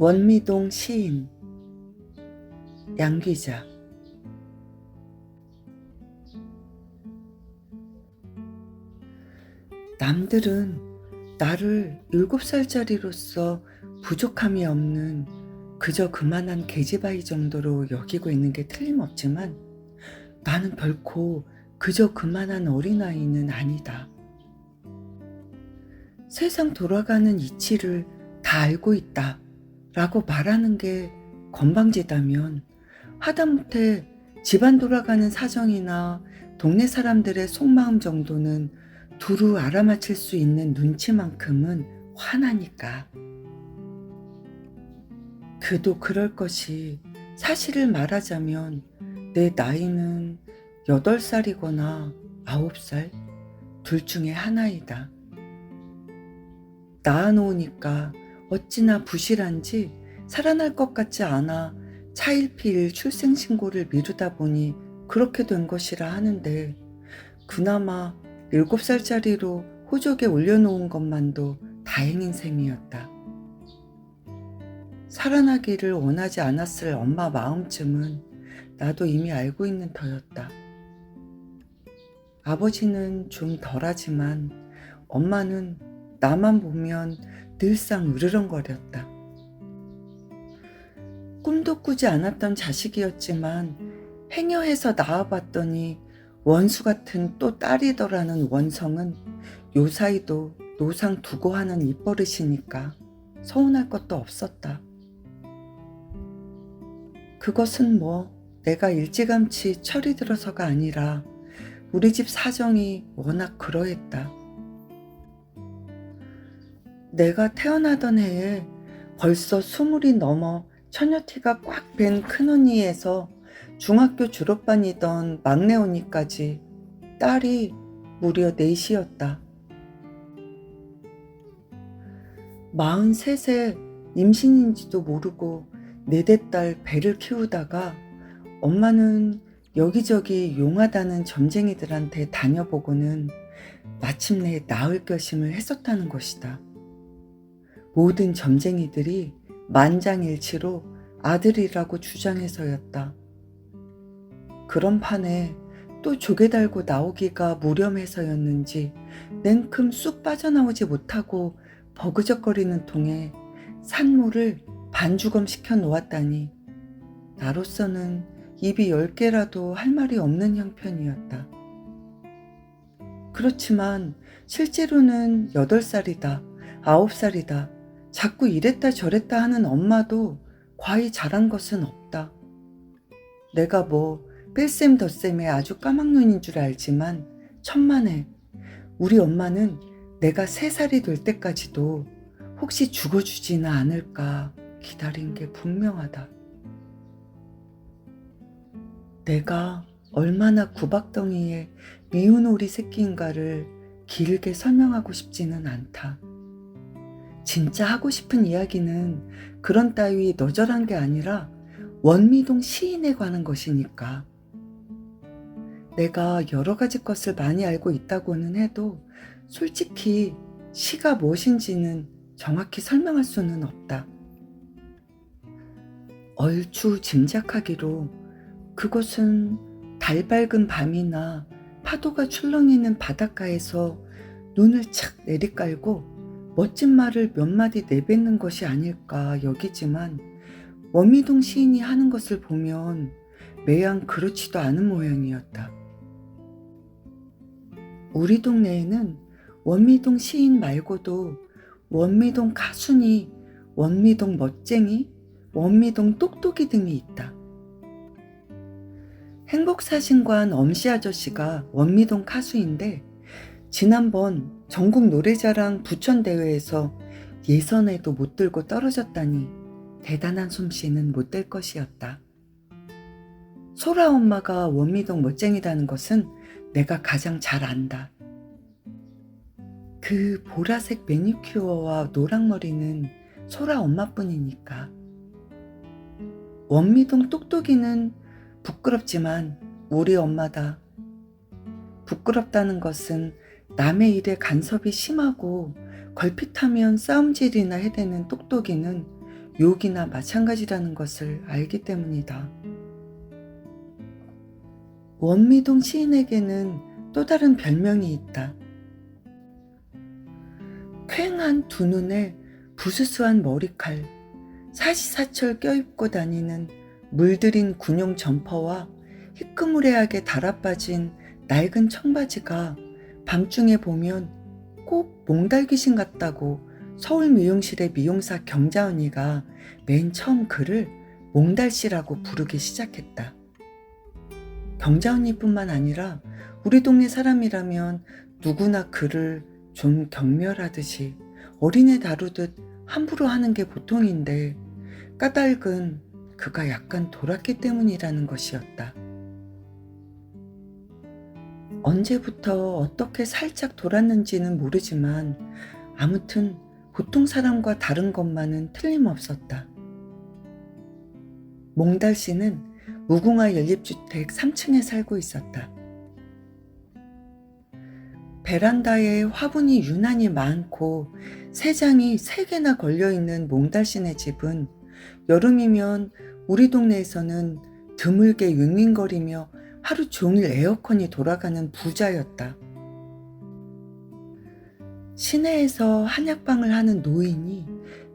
원미동 시인 양귀자. 남들은 나를 7살짜리로서 부족함이 없는 그저 그만한 계집아이 정도로 여기고 있는 게 틀림없지만 나는 결코 그저 그만한 어린아이는 아니다. 세상 돌아가는 이치를 다 알고 있다 라고 말하는 게 건방지다면 하다못해 집안 돌아가는 사정이나 동네 사람들의 속마음 정도는 두루 알아맞힐 수 있는 눈치만큼은 화나니까. 그도 그럴 것이 사실을 말하자면 내 나이는 8살이거나 9살 둘 중에 하나이다. 낳아놓으니까 어찌나 부실한지 살아날 것 같지 않아 차일피일 출생신고를 미루다 보니 그렇게 된 것이라 하는데 그나마 7살짜리로 호적에 올려놓은 것만도 다행인 셈이었다. 살아나기를 원하지 않았을 엄마 마음쯤은 나도 이미 알고 있는 터였다. 아버지는 좀 덜하지만 엄마는 나만 보면 늘상 으르렁거렸다. 꿈도 꾸지 않았던 자식이었지만 행여해서 낳아봤더니 원수 같은 또 딸이더라는 원성은 요사이도 노상 두고 하는 입버릇이니까 서운할 것도 없었다. 그것은 내가 일찌감치 철이 들어서가 아니라 우리 집 사정이 워낙 그러했다. 내가 태어나던 해에 벌써 20이 넘어 처녀티가 꽉 밴 큰언니에서 중학교 졸업반이던 막내 언니까지 딸이 무려 4이었다. 43세 임신인지도 모르고 4대 딸 배를 키우다가 엄마는 여기저기 용하다는 점쟁이들한테 다녀보고는 마침내 낳을 결심을 했었다는 것이다. 모든 점쟁이들이 만장일치로 아들이라고 주장해서였다. 그런 판에 또 조개 달고 나오기가 무렴해서였는지 냉큼 쑥 빠져나오지 못하고 버그적거리는 통에 산모를 반주검 시켜 놓았다니 나로서는 입이 10개라도 할 말이 없는 형편이었다. 그렇지만 실제로는 8살이다, 9살이다, 자꾸 이랬다 저랬다 하는 엄마도 과히 잘한 것은 없다. 내가 뺄셈 덧셈에 아주 까막눈인 줄 알지만 천만에 우리 엄마는 내가 3살이 될 때까지도 혹시 죽어주지는 않을까 기다린 게 분명하다. 내가 얼마나 구박덩이에 미운 오리 새끼인가를 길게 설명하고 싶지는 않다. 진짜 하고 싶은 이야기는 그런 따위 너절한 게 아니라 원미동 시인에 관한 것이니까. 내가 여러 가지 것을 많이 알고 있다고는 해도 솔직히 시가 무엇인지는 정확히 설명할 수는 없다. 얼추 짐작하기로 그것은 달 밝은 밤이나 파도가 출렁이는 바닷가에서 눈을 착 내리깔고 멋진 말을 몇 마디 내뱉는 것이 아닐까 여기지만 원미동 시인이 하는 것을 보면 매양 그렇지도 않은 모양이었다. 우리 동네에는 원미동 시인 말고도 원미동 가순이, 원미동 멋쟁이, 원미동 똑똑이 등이 있다. 행복사신관 엄씨 아저씨가 원미동 가수인데 지난번 전국 노래자랑 부천대회에서 예선에도 못 들고 떨어졌다니 대단한 솜씨는 못 될 것이었다. 소라 엄마가 원미동 멋쟁이라는 것은 내가 가장 잘 안다. 그 보라색 매니큐어와 노랑머리는 소라 엄마뿐이니까. 원미동 똑똑이는 부끄럽지만 우리 엄마다. 부끄럽다는 것은 남의 일에 간섭이 심하고 걸핏하면 싸움질이나 해대는 똑똑이는 욕이나 마찬가지라는 것을 알기 때문이다. 원미동 시인에게는 또 다른 별명이 있다. 퀭한 두 눈에 부스스한 머리칼, 사시사철 껴입고 다니는 물들인 군용 점퍼와 희끄무레하게 달아빠진 낡은 청바지가 밤중에 보면 꼭 몽달 귀신 같다고 서울 미용실의 미용사 경자 언니가 맨 처음 그를 몽달씨라고 부르기 시작했다. 경자 언니뿐만 아니라 우리 동네 사람이라면 누구나 그를 좀 경멸하듯이 어린애 다루듯 함부로 하는 게 보통인데 까닭은 그가 약간 돌았기 때문이라는 것이었다. 언제부터 어떻게 살짝 돌았는지는 모르지만 아무튼 보통 사람과 다른 것만은 틀림없었다. 몽달 씨는 무궁화 연립주택 3층에 살고 있었다. 베란다에 화분이 유난히 많고 새장이 3개나 걸려있는 몽달 씨네 집은 여름이면 우리 동네에서는 드물게 윙윙거리며 하루 종일 에어컨이 돌아가는 부자였다. 시내에서 한약방을 하는 노인이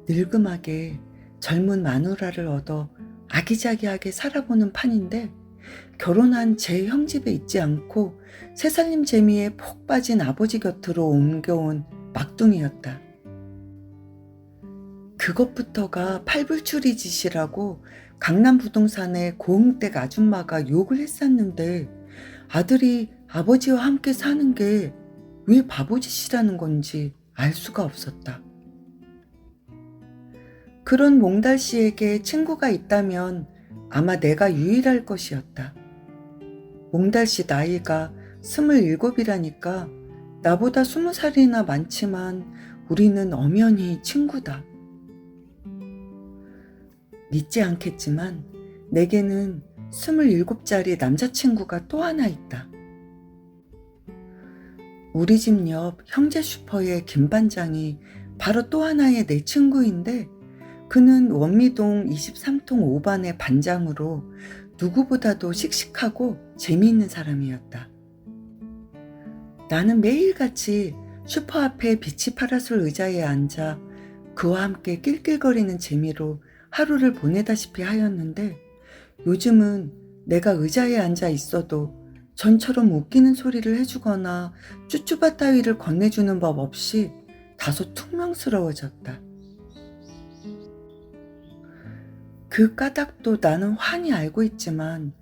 늙음하게 젊은 마누라를 얻어 아기자기하게 살아보는 판인데 결혼한 제 형 집에 있지 않고 새살림 재미에 폭 빠진 아버지 곁으로 옮겨온 막둥이였다. 그것부터가 팔불출이 짓이라고 강남 부동산의 고흥댁 아줌마가 욕을 했었는데 아들이 아버지와 함께 사는 게 왜 바보짓이라는 건지 알 수가 없었다. 그런 몽달 씨에게 친구가 있다면 아마 내가 유일할 것이었다. 몽달 씨 나이가 27이라니까 나보다 20살이나 많지만 우리는 엄연히 친구다. 믿지 않겠지만 내게는 27짜리 남자친구가 또 하나 있다. 우리 집 옆 형제 슈퍼의 김 반장이 바로 또 하나의 내 친구인데 그는 원미동 23통 5반의 반장으로 누구보다도 씩씩하고 재미있는 사람이었다. 나는 매일같이 슈퍼 앞에 비치 파라솔 의자에 앉아 그와 함께 낄낄거리는 재미로 하루를 보내다시피 하였는데 요즘은 내가 의자에 앉아 있어도 전처럼 웃기는 소리를 해주거나 쭈쭈바 따위를 건네주는 법 없이 다소 퉁명스러워졌다. 그 까닭도 나는 환히 알고 있지만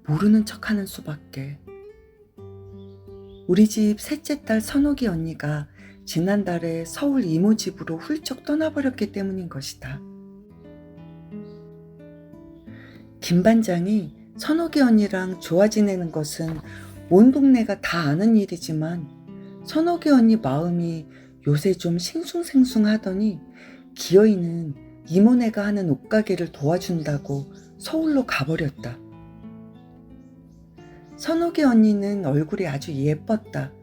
모르는 척하는 수밖에. 우리 집 셋째 딸 선옥이 언니가 지난달에 서울 이모 집으로 훌쩍 떠나버렸기 때문인 것이다. 김 반장이 선옥이 언니랑 좋아 지내는 것은 온 동네가 다 아는 일이지만 선옥이 언니 마음이 요새 좀 싱숭생숭하더니 기어이는 이모네가 하는 옷가게를 도와준다고 서울로 가버렸다. 선옥이 언니는 얼굴이 아주 예뻤다.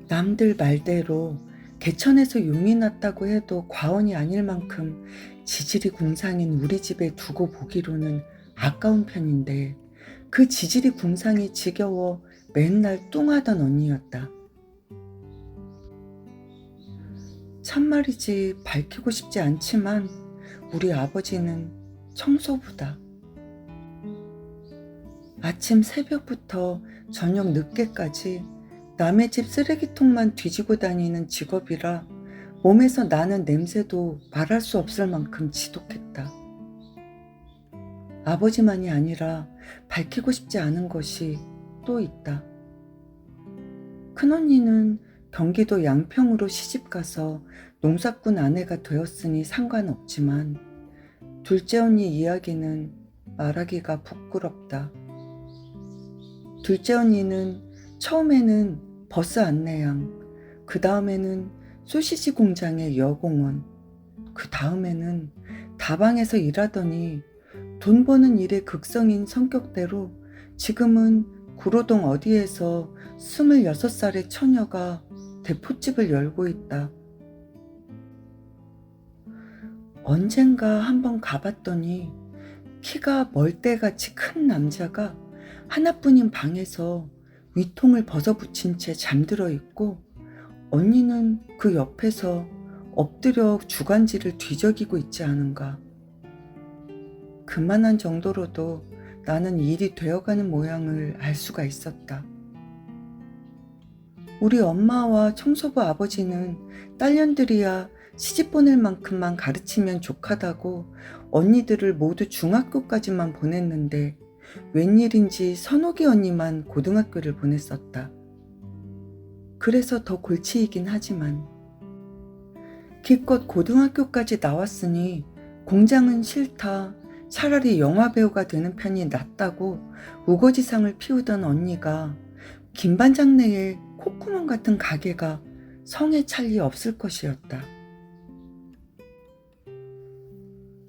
남들 말대로 개천에서 용이 났다고 해도 과언이 아닐 만큼 지질이 궁상인 우리 집에 두고 보기로는 아까운 편인데 그 지질이 궁상이 지겨워 맨날 뚱하던 언니였다. 참말이지 밝히고 싶지 않지만 우리 아버지는 청소부다. 아침 새벽부터 저녁 늦게까지 남의 집 쓰레기통만 뒤지고 다니는 직업이라 몸에서 나는 냄새도 말할 수 없을 만큼 지독했다. 아버지만이 아니라 밝히고 싶지 않은 것이 또 있다. 큰언니는 경기도 양평으로 시집가서 농사꾼 아내가 되었으니 상관없지만 둘째 언니 이야기는 말하기가 부끄럽다. 둘째 언니는 처음에는 버스 안내양, 그 다음에는 소시지 공장의 여공원, 그 다음에는 다방에서 일하더니 돈 버는 일에 극성인 성격대로 지금은 구로동 어디에서 26살의 처녀가 대포집을 열고 있다. 언젠가 한번 가봤더니 키가 멀대같이 큰 남자가 하나뿐인 방에서 위통을 벗어붙인 채 잠들어 있고 언니는 그 옆에서 엎드려 주간지를 뒤적이고 있지 않은가. 그만한 정도로도 나는 일이 되어가는 모양을 알 수가 있었다. 우리 엄마와 청소부 아버지는 딸년들이야 시집 보낼 만큼만 가르치면 족하다고 언니들을 모두 중학교까지만 보냈는데 웬일인지 선옥이 언니만 고등학교를 보냈었다. 그래서 더 골치이긴 하지만 기껏 고등학교까지 나왔으니 공장은 싫다, 차라리 영화배우가 되는 편이 낫다고 우거지상을 피우던 언니가 김반장 내에 콧구멍 같은 가게가 성에 찰 리 없을 것이었다.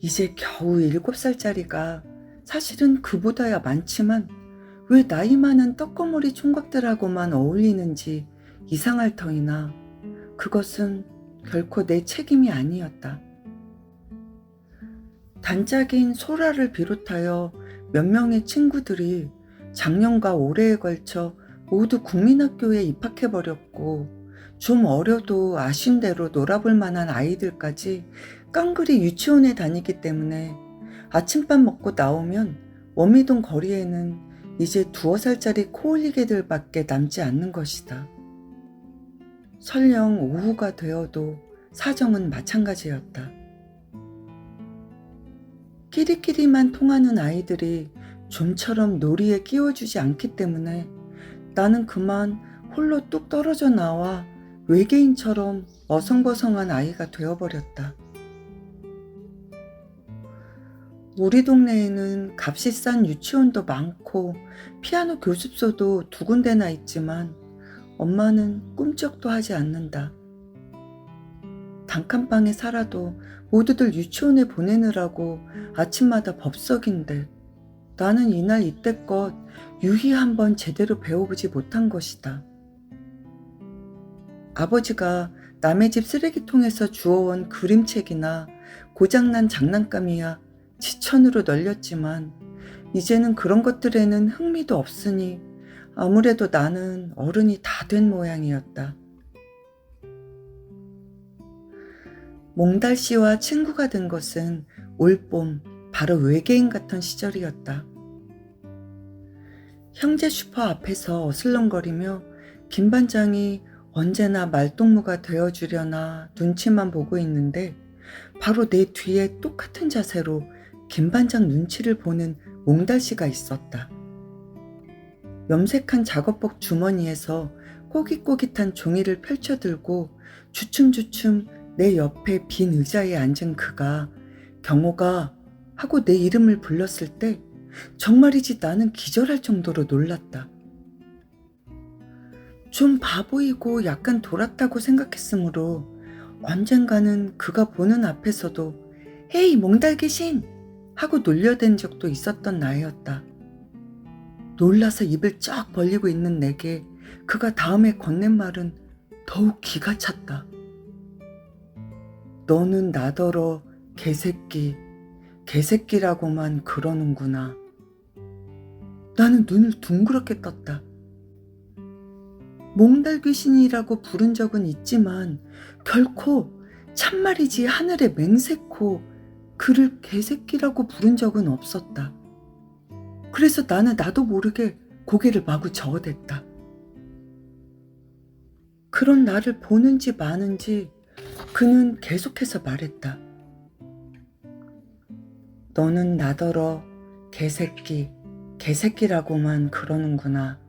이제 겨우 7살짜리가 사실은 그보다야 많지만 왜 나이 많은 떡거머리 총각들하고만 어울리는지 이상할 터이나 그것은 결코 내 책임이 아니었다. 단짝인 소라를 비롯하여 몇 명의 친구들이 작년과 올해에 걸쳐 모두 국민학교에 입학해버렸고 좀 어려도 아쉬운 대로 놀아볼 만한 아이들까지 깡그리 유치원에 다니기 때문에 아침밥 먹고 나오면 월미동 거리에는 이제 2살짜리 코올리개들밖에 남지 않는 것이다. 설령 오후가 되어도 사정은 마찬가지였다. 끼리끼리만 통하는 아이들이 좀처럼 놀이에 끼워주지 않기 때문에 나는 그만 홀로 뚝 떨어져 나와 외계인처럼 어성버성한 아이가 되어버렸다. 우리 동네에는 값이 싼 유치원도 많고 피아노 교습소도 2군데나 있지만 엄마는 꿈쩍도 하지 않는다. 단칸방에 살아도 모두들 유치원에 보내느라고 아침마다 법석인데 나는 이날 이때껏 유희 한번 제대로 배워보지 못한 것이다. 아버지가 남의 집 쓰레기통에서 주워온 그림책이나 고장난 장난감이야 지천으로 널렸지만 이제는 그런 것들에는 흥미도 없으니 아무래도 나는 어른이 다 된 모양이었다. 몽달 씨와 친구가 된 것은 올봄 바로 외계인 같은 시절이었다. 형제 슈퍼 앞에서 어슬렁거리며 김 반장이 언제나 말동무가 되어주려나 눈치만 보고 있는데 바로 내 뒤에 똑같은 자세로 김 반장 눈치를 보는 몽달 씨가 있었다. 염색한 작업복 주머니에서 꼬깃꼬깃한 종이를 펼쳐들고 주춤주춤 내 옆에 빈 의자에 앉은 그가 경호가 하고 내 이름을 불렀을 때 정말이지 나는 기절할 정도로 놀랐다. 좀 바보이고 약간 돌았다고 생각했으므로 언젠가는 그가 보는 앞에서도 헤이 몽달 귀신! 하고 놀려댄 적도 있었던 나이였다. 놀라서 입을 쫙 벌리고 있는 내게 그가 다음에 건넨 말은 더욱 기가 찼다. 너는 나더러 개새끼, 개새끼라고만 그러는구나. 나는 눈을 둥그렇게 떴다. 몽달 귀신이라고 부른 적은 있지만 결코 참말이지 하늘에 맹세코 그를 개새끼라고 부른 적은 없었다. 그래서 나는 나도 모르게 고개를 마구 저어댔다. 그런 나를 보는지 마는지 그는 계속해서 말했다. 너는 나더러 개새끼, 개새끼라고만 그러는구나.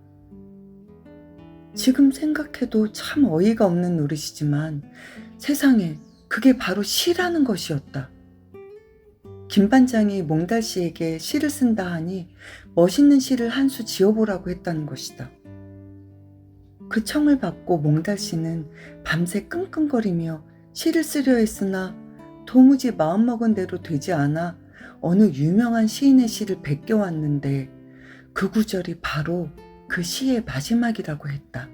지금 생각해도 참 어이가 없는 노릇이지만 세상에 그게 바로 시라는 것이었다. 김 반장이 몽달 씨에게 시를 쓴다 하니 멋있는 시를 한 수 지어보라고 했다는 것이다. 그 청을 받고 몽달 씨는 밤새 끙끙거리며 시를 쓰려 했으나 도무지 마음먹은 대로 되지 않아 어느 유명한 시인의 시를 베껴왔는데 그 구절이 바로 그 시의 마지막이라고 했다.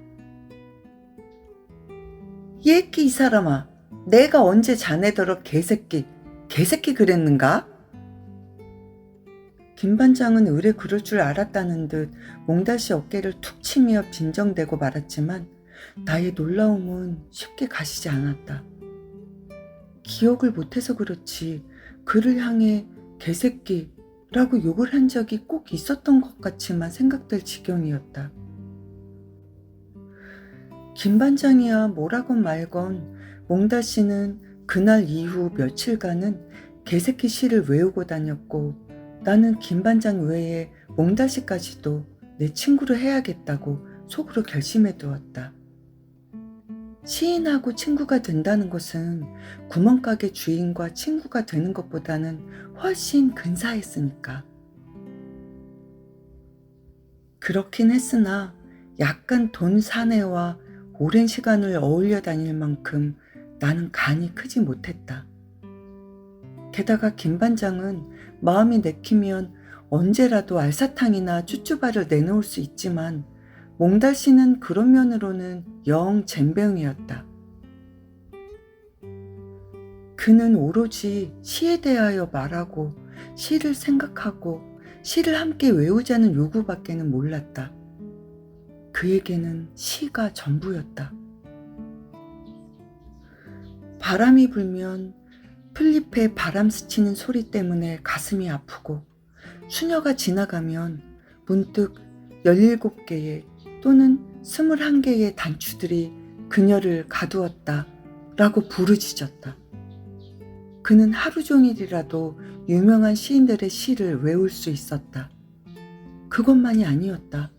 얘끼 이 사람아, 내가 언제 자네더러 개새끼, 개새끼 그랬는가? 김 반장은 의뢰 그럴 줄 알았다는 듯 몽다시 어깨를 툭 치며 빈정대고 말았지만 나의 놀라움은 쉽게 가시지 않았다. 기억을 못해서 그렇지 그를 향해 개새끼라고 욕을 한 적이 꼭 있었던 것 같이만 생각될 지경이었다. 김 반장이야 뭐라건 말건 몽다씨는 그날 이후 며칠간은 개새끼 시를 외우고 다녔고 나는 김 반장 외에 몽다씨까지도 내 친구를 해야겠다고 속으로 결심해 두었다. 시인하고 친구가 된다는 것은 구멍가게 주인과 친구가 되는 것보다는 훨씬 근사했으니까. 그렇긴 했으나 약간 돈 사내와 오랜 시간을 어울려 다닐 만큼 나는 간이 크지 못했다. 게다가 김 반장은 마음이 내키면 언제라도 알사탕이나 쭈쭈바를 내놓을 수 있지만 몽달 씨는 그런 면으로는 영 젬병이었다. 그는 오로지 시에 대하여 말하고 시를 생각하고 시를 함께 외우자는 요구밖에는 몰랐다. 그에게는 시가 전부였다. 바람이 불면 풀잎에 바람 스치는 소리 때문에 가슴이 아프고 수녀가 지나가면 문득 17개의 또는 21개의 단추들이 그녀를 가두었다 라고 부르짖었다. 그는 하루 종일이라도 유명한 시인들의 시를 외울 수 있었다. 그것만이 아니었다.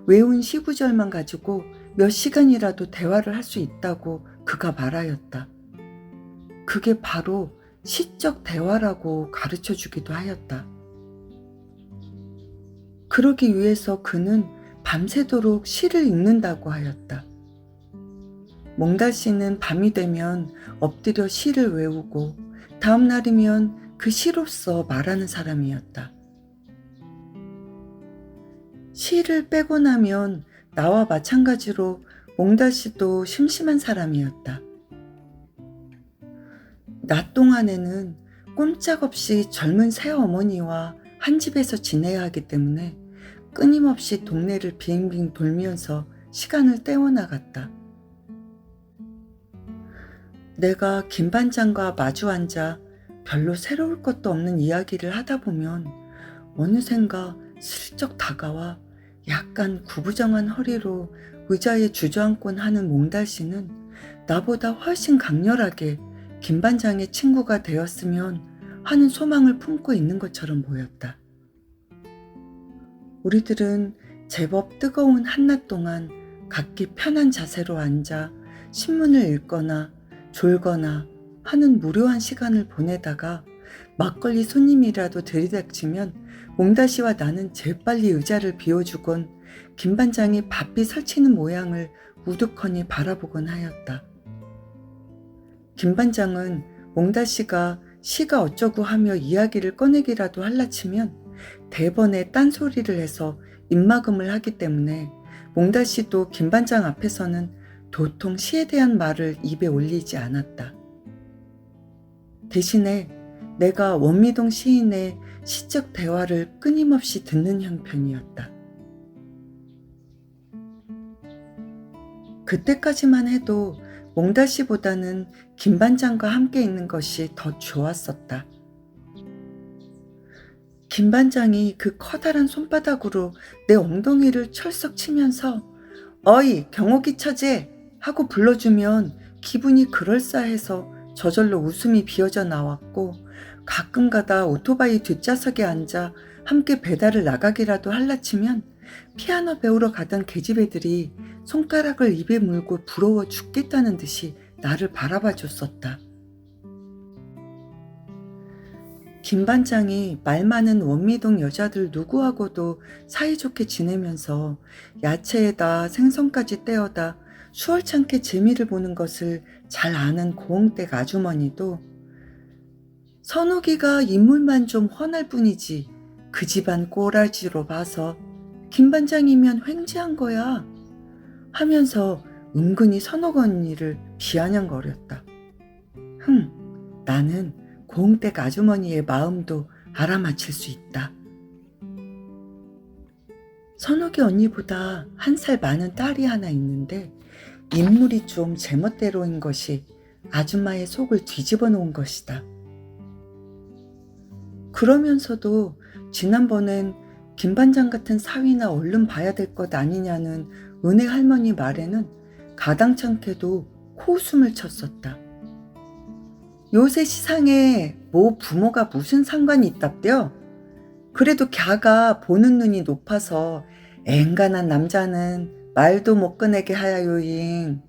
외운 시구절만 가지고 몇 시간이라도 대화를 할 수 있다고 그가 말하였다. 그게 바로 시적 대화라고 가르쳐 주기도 하였다. 그러기 위해서 그는 밤새도록 시를 읽는다고 하였다. 몽달 씨는 밤이 되면 엎드려 시를 외우고 다음 날이면 그 시로서 말하는 사람이었다. 시를 빼고 나면 나와 마찬가지로 몽달 씨도 심심한 사람이었다. 낮 동안에는 꼼짝없이 젊은 새어머니와 한 집에서 지내야 하기 때문에 끊임없이 동네를 빙빙 돌면서 시간을 때워나갔다. 내가 김 반장과 마주 앉아 별로 새로울 것도 없는 이야기를 하다 보면 어느샌가 슬쩍 다가와 약간 구부정한 허리로 의자에 주저앉곤 하는 몽달 씨는 나보다 훨씬 강렬하게 김 반장의 친구가 되었으면 하는 소망을 품고 있는 것처럼 보였다. 우리들은 제법 뜨거운 한낮 동안 각기 편한 자세로 앉아 신문을 읽거나 졸거나 하는 무료한 시간을 보내다가 막걸리 손님이라도 들이닥치면 몽다시와 나는 재빨리 의자를 비워주곤 김 반장이 바삐 설치는 모양을 우두커니 바라보곤 하였다. 김 반장은 몽다시가 시가 어쩌고 하며 이야기를 꺼내기라도 할라치면 대번에 딴소리를 해서 입막음을 하기 때문에 몽다시도 김 반장 앞에서는 도통 시에 대한 말을 입에 올리지 않았다. 대신에 내가 원미동 시인의 시적 대화를 끊임없이 듣는 형편이었다. 그때까지만 해도 몽다시보다는 김 반장과 함께 있는 것이 더 좋았었다. 김 반장이 그 커다란 손바닥으로 내 엉덩이를 철썩 치면서 어이 경옥이 처제 하고 불러주면 기분이 그럴싸해서 저절로 웃음이 비어져 나왔고 가끔가다 오토바이 뒷좌석에 앉아 함께 배달을 나가기라도 할라치면 피아노 배우러 가던 계집애들이 손가락을 입에 물고 부러워 죽겠다는 듯이 나를 바라봐 줬었다. 김 반장이 말 많은 원미동 여자들 누구하고도 사이좋게 지내면서 야채에다 생선까지 떼어다 수월찮게 재미를 보는 것을 잘 아는 고흥댁 아주머니도 선욱이가 인물만 좀 훤할 뿐이지 그 집안 꼬라지로 봐서 김 반장이면 횡재한 거야 하면서 은근히 선욱 언니를 비아냥거렸다. 나는 고흥댁 아주머니의 마음도 알아맞힐 수 있다. 선옥이 언니보다 1살 많은 딸이 하나 있는데 인물이 좀 제멋대로인 것이 아줌마의 속을 뒤집어 놓은 것이다. 그러면서도 지난번엔 김반장 같은 사위나 얼른 봐야 될 것 아니냐는 은혜 할머니 말에는 가당찮게도 코웃음을 쳤었다. 요새 시상에 뭐 부모가 무슨 상관이 있답대요? 그래도 걔가 보는 눈이 높아서 앵간한 남자는 말도 못 꺼내게 하야요잉.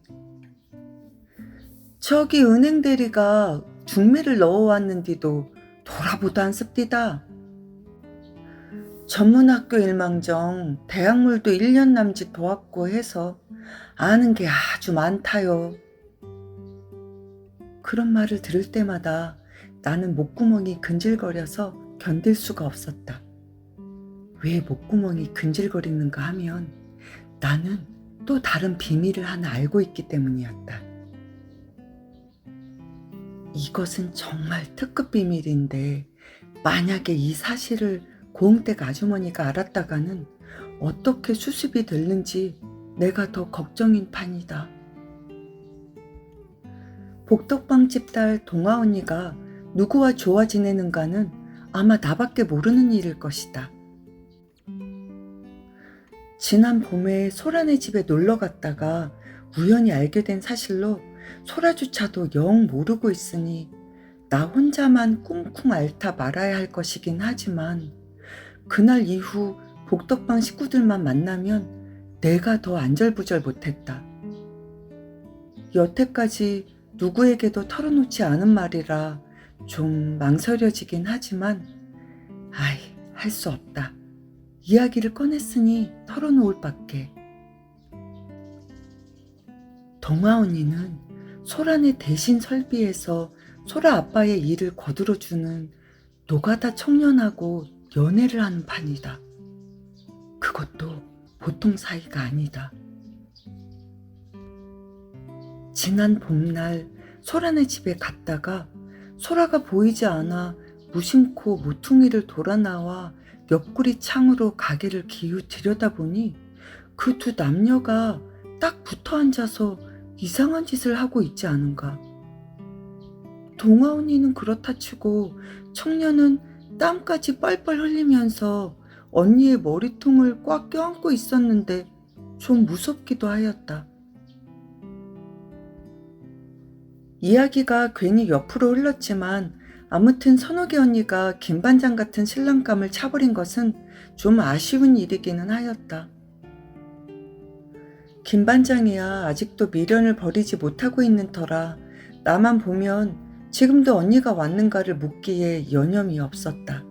저기 은행 대리가 중매를 넣어왔는디도 돌아보도 안 습디다. 전문학교 일망정 대학물도 1년 남짓 도왔고 해서 아는 게 아주 많다요. 그런 말을 들을 때마다 나는 목구멍이 근질거려서 견딜 수가 없었다. 왜 목구멍이 근질거리는가 하면 나는 또 다른 비밀을 하나 알고 있기 때문이었다. 이것은 정말 특급 비밀인데 만약에 이 사실을 고흥댁 아주머니가 알았다가는 어떻게 수습이 될는지 내가 더 걱정인 판이다. 복덕방집 딸 동아 언니가 누구와 좋아 지내는가는 아마 나밖에 모르는 일일 것이다. 지난 봄에 소라네 집에 놀러 갔다가 우연히 알게 된 사실로 소라조차도 영 모르고 있으니 나 혼자만 꿍꿍 앓다 말아야 할 것이긴 하지만 그날 이후 복덕방 식구들만 만나면 내가 더 안절부절 못했다. 여태까지 누구에게도 털어놓지 않은 말이라 좀 망설여지긴 하지만 할 수 없다. 이야기를 꺼냈으니 털어놓을 밖에. 동아 언니는 소란의 대신 설비해서 소라 아빠의 일을 거들어주는 노가다 청년하고 연애를 하는 판이다. 그것도 보통 사이가 아니다. 지난 봄날 소라네 집에 갔다가 소라가 보이지 않아 무심코 모퉁이를 돌아 나와 옆구리 창으로 가게를 기우 들여다보니 그 두 남녀가 딱 붙어 앉아서 이상한 짓을 하고 있지 않은가. 동아 언니는 그렇다 치고 청년은 땀까지 뻘뻘 흘리면서 언니의 머리통을 꽉 껴안고 있었는데 좀 무섭기도 하였다. 이야기가 괜히 옆으로 흘렀지만 아무튼 선옥이 언니가 김반장 같은 신랑감을 차버린 것은 좀 아쉬운 일이기는 하였다. 김반장이야 아직도 미련을 버리지 못하고 있는 터라 나만 보면 지금도 언니가 왔는가를 묻기에 여념이 없었다.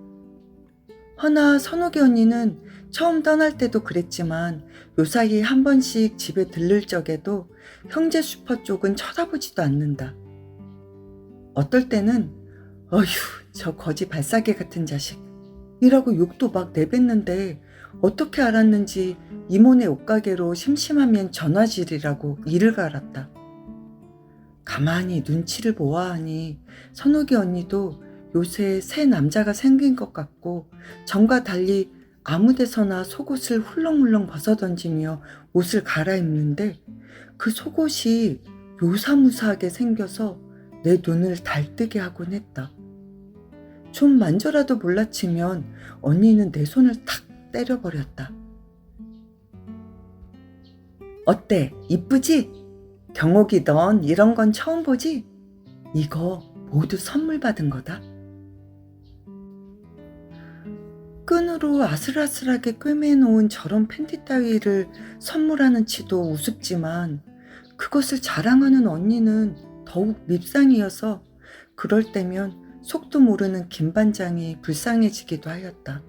허나 선옥이 언니는 처음 떠날 때도 그랬지만 요사이 한 번씩 집에 들를 적에도 형제 슈퍼 쪽은 쳐다보지도 않는다. 어떨 때는 어휴 저 거지 발싸개 같은 자식 이라고 욕도 막 내뱉는데 어떻게 알았는지 이모네 옷가게로 심심하면 전화질이라고 이를 갈았다. 가만히 눈치를 보아하니 선옥이 언니도 요새 새 남자가 생긴 것 같고 전과 달리 아무 데서나 속옷을 훌렁훌렁 벗어던지며 옷을 갈아입는데 그 속옷이 요사무사하게 생겨서 내 눈을 달뜨게 하곤 했다. 좀 만져라도 몰라치면 언니는 내 손을 탁 때려버렸다. 어때? 이쁘지? 경옥이 넌 이런 건 처음 보지? 이거 모두 선물 받은 거다. 끈으로 아슬아슬하게 꿰매놓은 저런 팬티 따위를 선물하는 치도 우습지만 그것을 자랑하는 언니는 더욱 밉상이어서 그럴 때면 속도 모르는 김반장이 불쌍해지기도 하였다.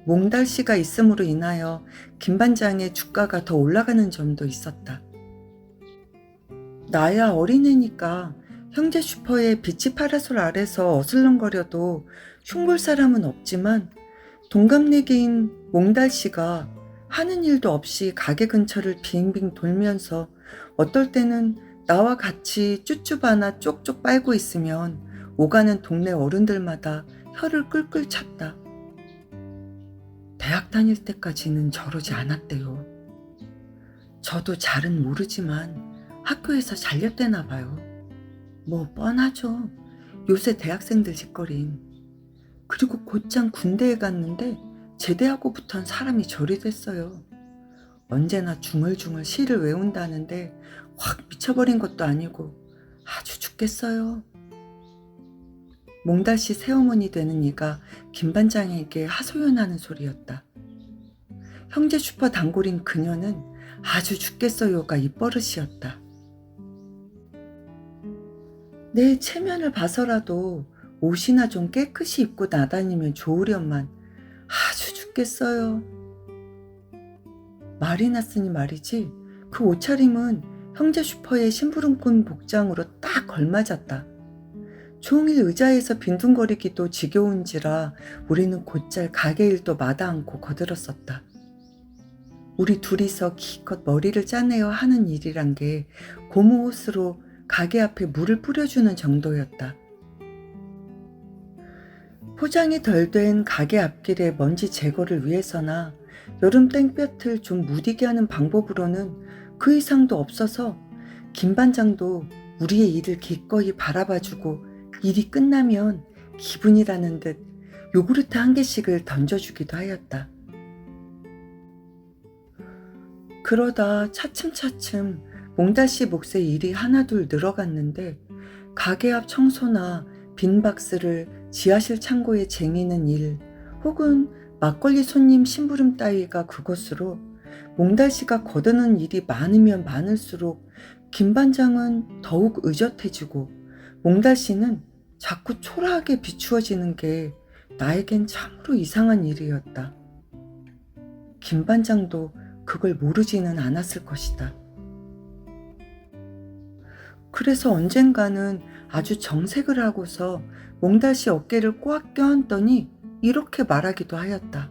몽달씨가 있음으로 인하여 김반장의 주가가 더 올라가는 점도 있었다. 나야 어린애니까 형제 슈퍼의 비치 파라솔 아래서 어슬렁거려도 흉볼 사람은 없지만 동갑내기인 몽달씨가 하는 일도 없이 가게 근처를 빙빙 돌면서 어떨 때는 나와 같이 쭈쭈바나 쪽쪽 빨고 있으면 오가는 동네 어른들마다 혀를 끌끌 찼다. 대학 다닐 때까지는 저러지 않았대요. 저도 잘은 모르지만 학교에서 잘렸대나 봐요. 뭐 뻔하죠. 요새 대학생들 짓거린. 그리고 곧장 군대에 갔는데 제대하고부턴 사람이 저리 됐어요. 언제나 중얼중얼 시를 외운다는데 확 미쳐버린 것도 아니고 아주 죽겠어요. 몽달씨 새어머니 되는 이가 김반장에게 하소연하는 소리였다. 형제 슈퍼 단골인 그녀는 아주 죽겠어요가 입버릇이었다. 내 체면을 봐서라도 옷이나 좀 깨끗이 입고 나다니면 좋으련만 아주 죽겠어요. 말이 났으니 말이지 그 옷차림은 형제 슈퍼의 심부름꾼 복장으로 딱 걸맞았다. 종일 의자에서 빈둥거리기도 지겨운지라 우리는 곧잘 가게 일도 마다 않고 거들었었다. 우리 둘이서 기껏 머리를 짜내어 하는 일이란 게 고무호스로 가게 앞에 물을 뿌려주는 정도였다. 포장이 덜 된 가게 앞길의 먼지 제거를 위해서나 여름 땡볕을 좀 무디게 하는 방법으로는 그 이상도 없어서 김 반장도 우리의 일을 기꺼이 바라봐주고 일이 끝나면 기분이라는 듯 요구르트 한 개씩을 던져주기도 하였다. 그러다 차츰차츰 몽달씨 몫의 일이 하나둘 늘어갔는데 가게 앞 청소나 빈 박스를 지하실 창고에 쟁이는 일 혹은 막걸리 손님 심부름 따위가 그것으로 몽달씨가 거드는 일이 많으면 많을수록 김 반장은 더욱 의젓해지고 몽달씨는 자꾸 초라하게 비추어지는 게 나에겐 참으로 이상한 일이었다. 김 반장도 그걸 모르지는 않았을 것이다. 그래서 언젠가는 아주 정색을 하고서 몽달씨 어깨를 꽉 껴안더니 이렇게 말하기도 하였다.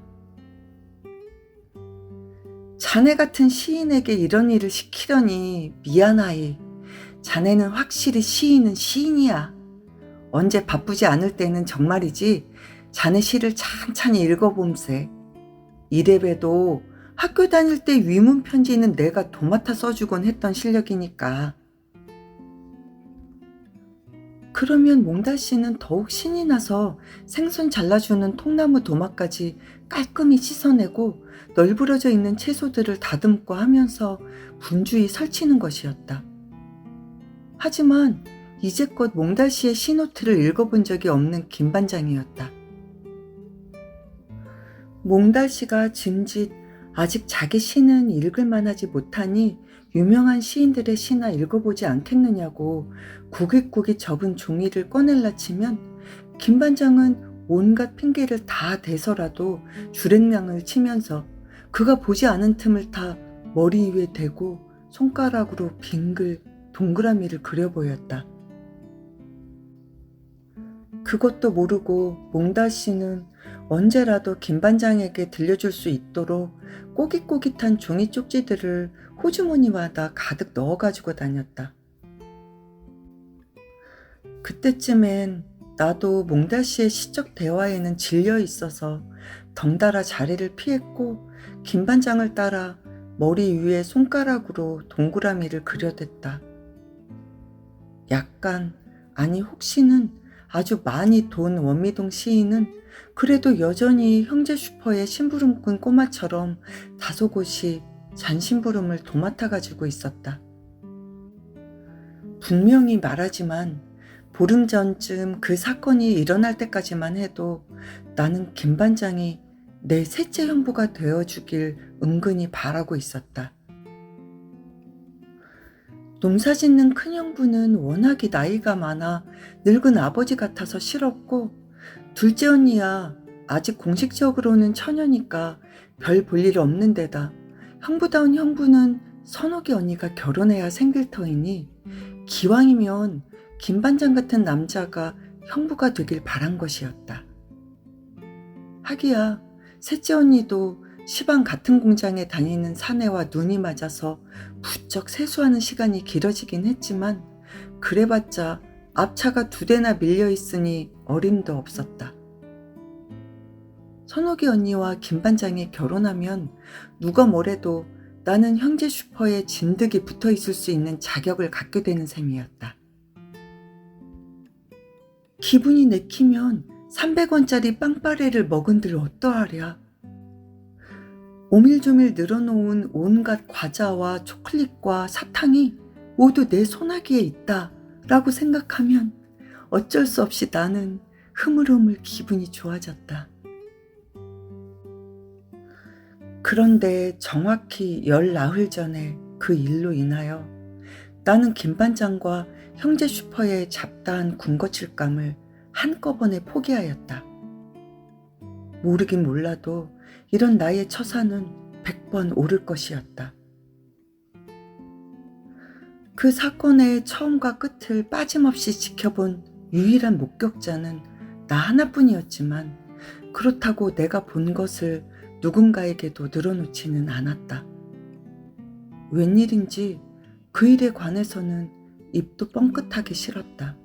자네 같은 시인에게 이런 일을 시키려니 미안하이. 자네는 확실히 시인은 시인이야. 언제 바쁘지 않을 때는 정말이지 자네 시를 찬찬히 읽어봄세. 이래봬도 학교 다닐 때 위문 편지는 내가 도맡아 써주곤 했던 실력이니까. 그러면 몽달씨는 더욱 신이 나서 생선 잘라주는 통나무 도마까지 깔끔히 씻어내고 널브러져 있는 채소들을 다듬고 하면서 분주히 설치는 것이었다. 하지만 이제껏 몽달씨의 시노트를 읽어본 적이 없는 김 반장이었다. 몽달씨가 짐짓 아직 자기 시는 읽을 만하지 못하니 유명한 시인들의 시나 읽어보지 않겠느냐고 구깃구깃 접은 종이를 꺼낼라 치면 김 반장은 온갖 핑계를 다 대서라도 주랭랑을 치면서 그가 보지 않은 틈을 타 머리 위에 대고 손가락으로 빙글 동그라미를 그려 보였다. 그것도 모르고 몽달씨는 언제라도 김 반장에게 들려줄 수 있도록 꼬깃꼬깃한 종이 쪽지들을 호주머니마다 가득 넣어가지고 다녔다. 그때쯤엔 나도 몽달씨의 시적 대화에는 질려 있어서 덩달아 자리를 피했고 김 반장을 따라 머리 위에 손가락으로 동그라미를 그려댔다. 약간, 아니 혹시는 아주 많이 돈 원미동 시인은 그래도 여전히 형제 슈퍼의 심부름꾼 꼬마처럼 다소곳이 잔심부름을 도맡아 가지고 있었다. 분명히 말하지만 보름 전쯤 그 사건이 일어날 때까지만 해도 나는 김 반장이 내 셋째 형부가 되어주길 은근히 바라고 있었다. 농사짓는 큰형부는 워낙에 나이가 많아 늙은 아버지 같아서 싫었고 둘째 언니야 아직 공식적으로는 처녀니까 별 볼 일 없는 데다 형부다운 형부는 선옥이 언니가 결혼해야 생길 터이니 기왕이면 김 반장 같은 남자가 형부가 되길 바란 것이었다. 하기야 셋째 언니도 시방 같은 공장에 다니는 사내와 눈이 맞아서 부쩍 세수하는 시간이 길어지긴 했지만 그래봤자 앞차가 2대나 밀려 있으니 어림도 없었다. 선옥이 언니와 김 반장이 결혼하면 누가 뭐래도 나는 형제 슈퍼에 진득이 붙어 있을 수 있는 자격을 갖게 되는 셈이었다. 기분이 내키면 300원짜리 빵빠레를 먹은들 어떠하랴. 오밀조밀 늘어놓은 온갖 과자와 초콜릿과 사탕이 모두 내 손아귀에 있다 라고 생각하면 어쩔 수 없이 나는 흐물흐물 기분이 좋아졌다. 그런데 정확히 10나흘 전에 그 일로 인하여 나는 김 반장과 형제 슈퍼의 잡다한 군것질감을 한꺼번에 포기하였다. 모르긴 몰라도 이런 나의 처사는 100번 옳을 것이었다. 그 사건의 처음과 끝을 빠짐없이 지켜본 유일한 목격자는 나 하나뿐이었지만 그렇다고 내가 본 것을 누군가에게도 늘어놓지는 않았다. 웬일인지 그 일에 관해서는 입도 뻥끗하기 싫었다.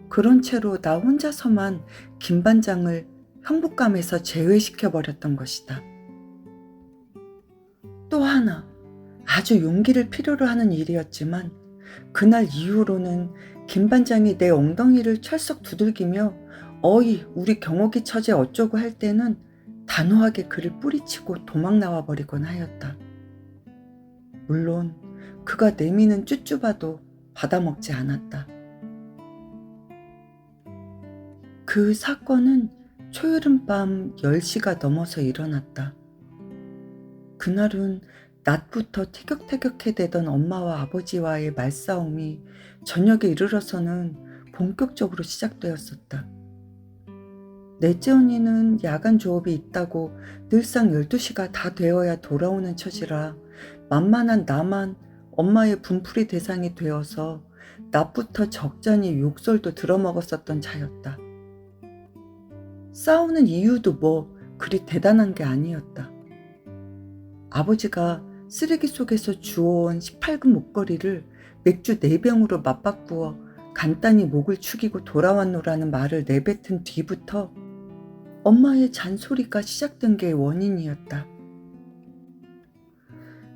그런 채로 나 혼자서만 김 반장을 형북감에서 제외시켜버렸던 것이다. 또 하나 아주 용기를 필요로 하는 일이었지만 그날 이후로는 김 반장이 내 엉덩이를 철썩 두들기며 어이 우리 경옥이 처제 어쩌고 할 때는 단호하게 그를 뿌리치고 도망 나와버리곤 하였다. 물론 그가 내미는 쭈쭈바도 받아먹지 않았다. 그 사건은 초여름밤 10시가 넘어서 일어났다. 그날은 낮부터 티격태격해대던 엄마와 아버지와의 말싸움이 저녁에 이르러서는 본격적으로 시작되었었다. 넷째 언니는 야간 조업이 있다고 늘상 12시가 다 되어야 돌아오는 처지라 만만한 나만 엄마의 분풀이 대상이 되어서 낮부터 적잖이 욕설도 들어먹었었던 자였다. 싸우는 이유도 뭐 그리 대단한 게 아니었다. 아버지가 쓰레기 속에서 주워온 18금 목걸이를 맥주 4병으로 맞바꾸어 간단히 목을 축이고 돌아왔노라는 말을 내뱉은 뒤부터 엄마의 잔소리가 시작된 게 원인이었다.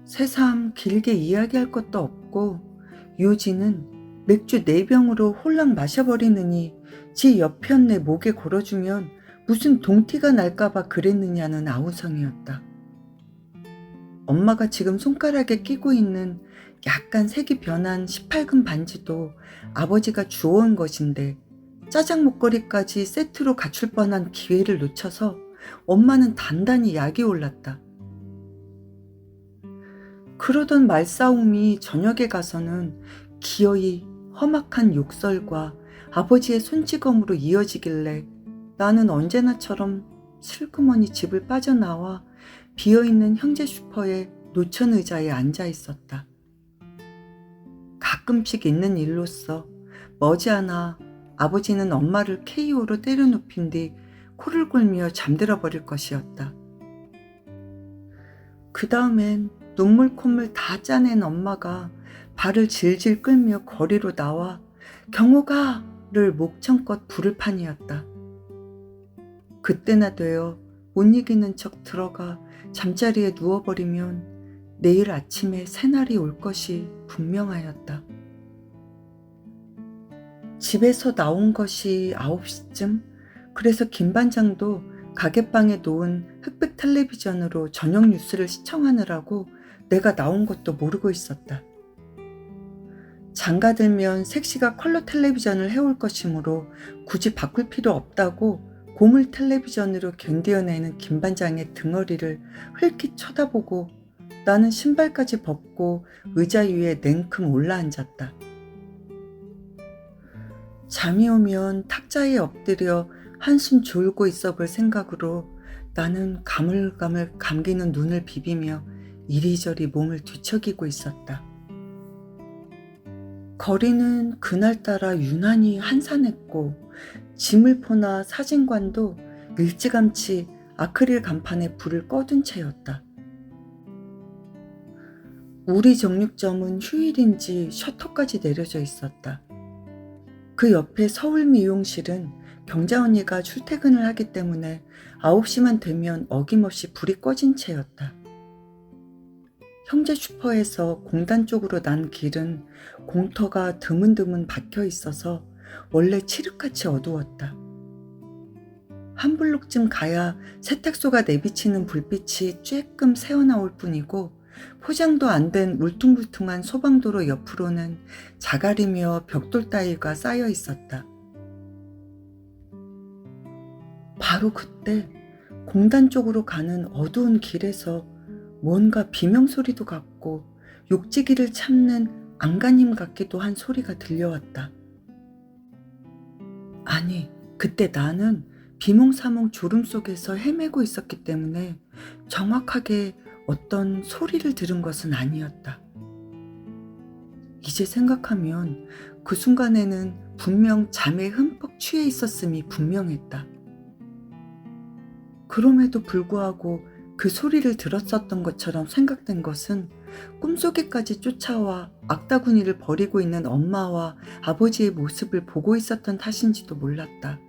새삼 길게 이야기할 것도 없고 유진은 맥주 4병으로 홀랑 마셔버리느니 지 옆편 내 목에 걸어주면 무슨 동티가 날까봐 그랬느냐는 아우성이었다. 엄마가 지금 손가락에 끼고 있는 약간 색이 변한 18금 반지도 아버지가 주워온 것인데 짜장 목걸이까지 세트로 갖출 뻔한 기회를 놓쳐서 엄마는 단단히 약이 올랐다. 그러던 말싸움이 저녁에 가서는 기어이 험악한 욕설과 아버지의 손찌검으로 이어지길래 나는 언제나처럼 슬그머니 집을 빠져나와 비어있는 형제 슈퍼의 노천 의자에 앉아 있었다. 가끔씩 있는 일로서 머지않아 아버지는 엄마를 KO로 때려눕힌 뒤 코를 골며 잠들어 버릴 것이었다. 그 다음엔 눈물 콧물 다 짜낸 엄마가 발을 질질 끌며 거리로 나와 경호가를 목청껏 부를 판이었다. 그때나 되어 못 이기는 척 들어가 잠자리에 누워버리면 내일 아침에 새날이 올 것이 분명하였다. 집에서 나온 것이 9시쯤, 그래서 김 반장도 가게방에 놓은 흑백 텔레비전으로 저녁 뉴스를 시청하느라고 내가 나온 것도 모르고 있었다. 장가들면 색시가 컬러 텔레비전을 해올 것이므로 굳이 바꿀 필요 없다고 고물 텔레비전으로 견디어내는 김 반장의 등허리를 흘낏 쳐다보고 나는 신발까지 벗고 의자 위에 냉큼 올라앉았다. 잠이 오면 탁자에 엎드려 한숨 졸고 있어 볼 생각으로 나는 가물가물 감기는 눈을 비비며 이리저리 몸을 뒤척이고 있었다. 거리는 그날따라 유난히 한산했고 지물포나 사진관도 일찌감치 아크릴 간판에 불을 꺼둔 채였다. 우리 정육점은 휴일인지 셔터까지 내려져 있었다. 그 옆에 서울 미용실은 경자 언니가 출퇴근을 하기 때문에 9시만 되면 어김없이 불이 꺼진 채였다. 형제 슈퍼에서 공단 쪽으로 난 길은 공터가 드문드문 박혀 있어서 원래 칠흑같이 어두웠다. 한 블록쯤 가야 세탁소가 내비치는 불빛이 쬐끔 새어나올 뿐이고 포장도 안 된 울퉁불퉁한 소방도로 옆으로는 자갈이며 벽돌 따위가 쌓여 있었다. 바로 그때 공단 쪽으로 가는 어두운 길에서 뭔가 비명소리도 같고 욕지기를 참는 안간힘 같기도 한 소리가 들려왔다. 아니, 그때 나는 비몽사몽 졸음 속에서 헤매고 있었기 때문에 정확하게 어떤 소리를 들은 것은 아니었다. 이제 생각하면 그 순간에는 분명 잠에 흠뻑 취해 있었음이 분명했다. 그럼에도 불구하고 그 소리를 들었었던 것처럼 생각된 것은 꿈속에까지 쫓아와 악다구니를 벌이고 있는 엄마와 아버지의 모습을 보고 있었던 탓인지도 몰랐다.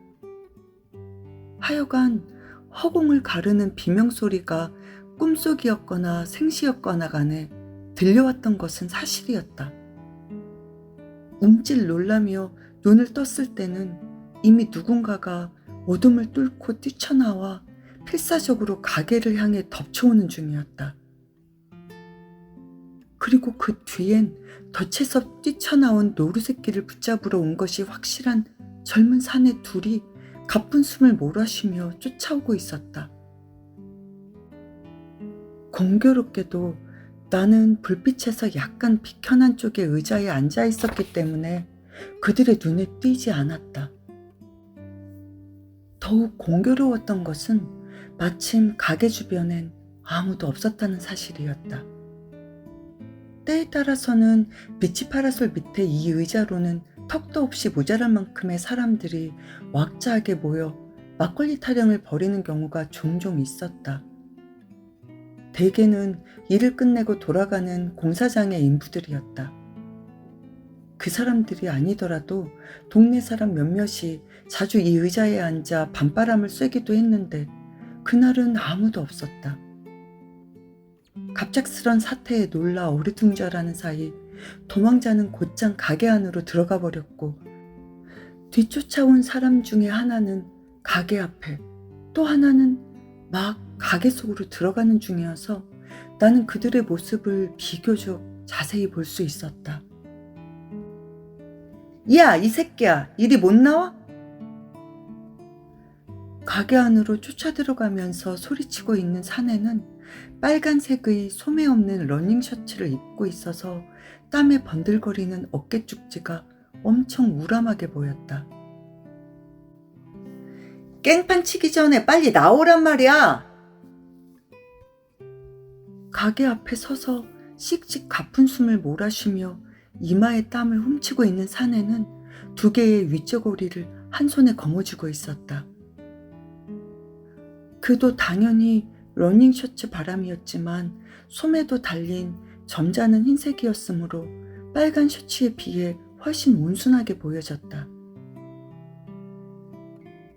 하여간 허공을 가르는 비명소리가 꿈속이었거나 생시였거나 간에 들려왔던 것은 사실이었다. 움찔 놀라며 눈을 떴을 때는 이미 누군가가 어둠을 뚫고 뛰쳐나와 필사적으로 가게를 향해 덮쳐오는 중이었다. 그리고 그 뒤엔 덫에서 뛰쳐나온 노루새끼를 붙잡으러 온 것이 확실한 젊은 사내 둘이 가쁜 숨을 몰아쉬며 쫓아오고 있었다. 공교롭게도 나는 불빛에서 약간 비켜난 쪽에 의자에 앉아 있었기 때문에 그들의 눈에 띄지 않았다. 더욱 공교로웠던 것은 마침 가게 주변엔 아무도 없었다는 사실이었다. 때에 따라서는 비치 파라솔 밑에 이 의자로는 턱도 없이 모자랄 만큼의 사람들이 왁자하게 모여 막걸리 타령을 벌이는 경우가 종종 있었다. 대개는 일을 끝내고 돌아가는 공사장의 인부들이었다. 그 사람들이 아니더라도 동네 사람 몇몇이 자주 이 의자에 앉아 밤바람을 쐬기도 했는데 그날은 아무도 없었다. 갑작스런 사태에 놀라 어리둥절하는 사이 도망자는 곧장 가게 안으로 들어가 버렸고 뒤쫓아온 사람 중에 하나는 가게 앞에, 또 하나는 막 가게 속으로 들어가는 중이어서 나는 그들의 모습을 비교적 자세히 볼 수 있었다. 야, 이 새끼야, 이리 못 나와? 가게 안으로 쫓아 들어가면서 소리치고 있는 사내는 빨간색의 소매 없는 러닝 셔츠를 입고 있어서 땀에 번들거리는 어깨 쭉지가 엄청 우람하게 보였다. 깽판 치기 전에 빨리 나오란 말이야! 가게 앞에 서서 씩씩 가쁜 숨을 몰아쉬며 이마에 땀을 훔치고 있는 사내는 두 개의 위쪽고리를 한 손에 거머쥐고 있었다. 그도 당연히 러닝셔츠 바람이었지만 소매도 달린 점잖은 흰색이었으므로 빨간 셔츠에 비해 훨씬 온순하게 보여졌다.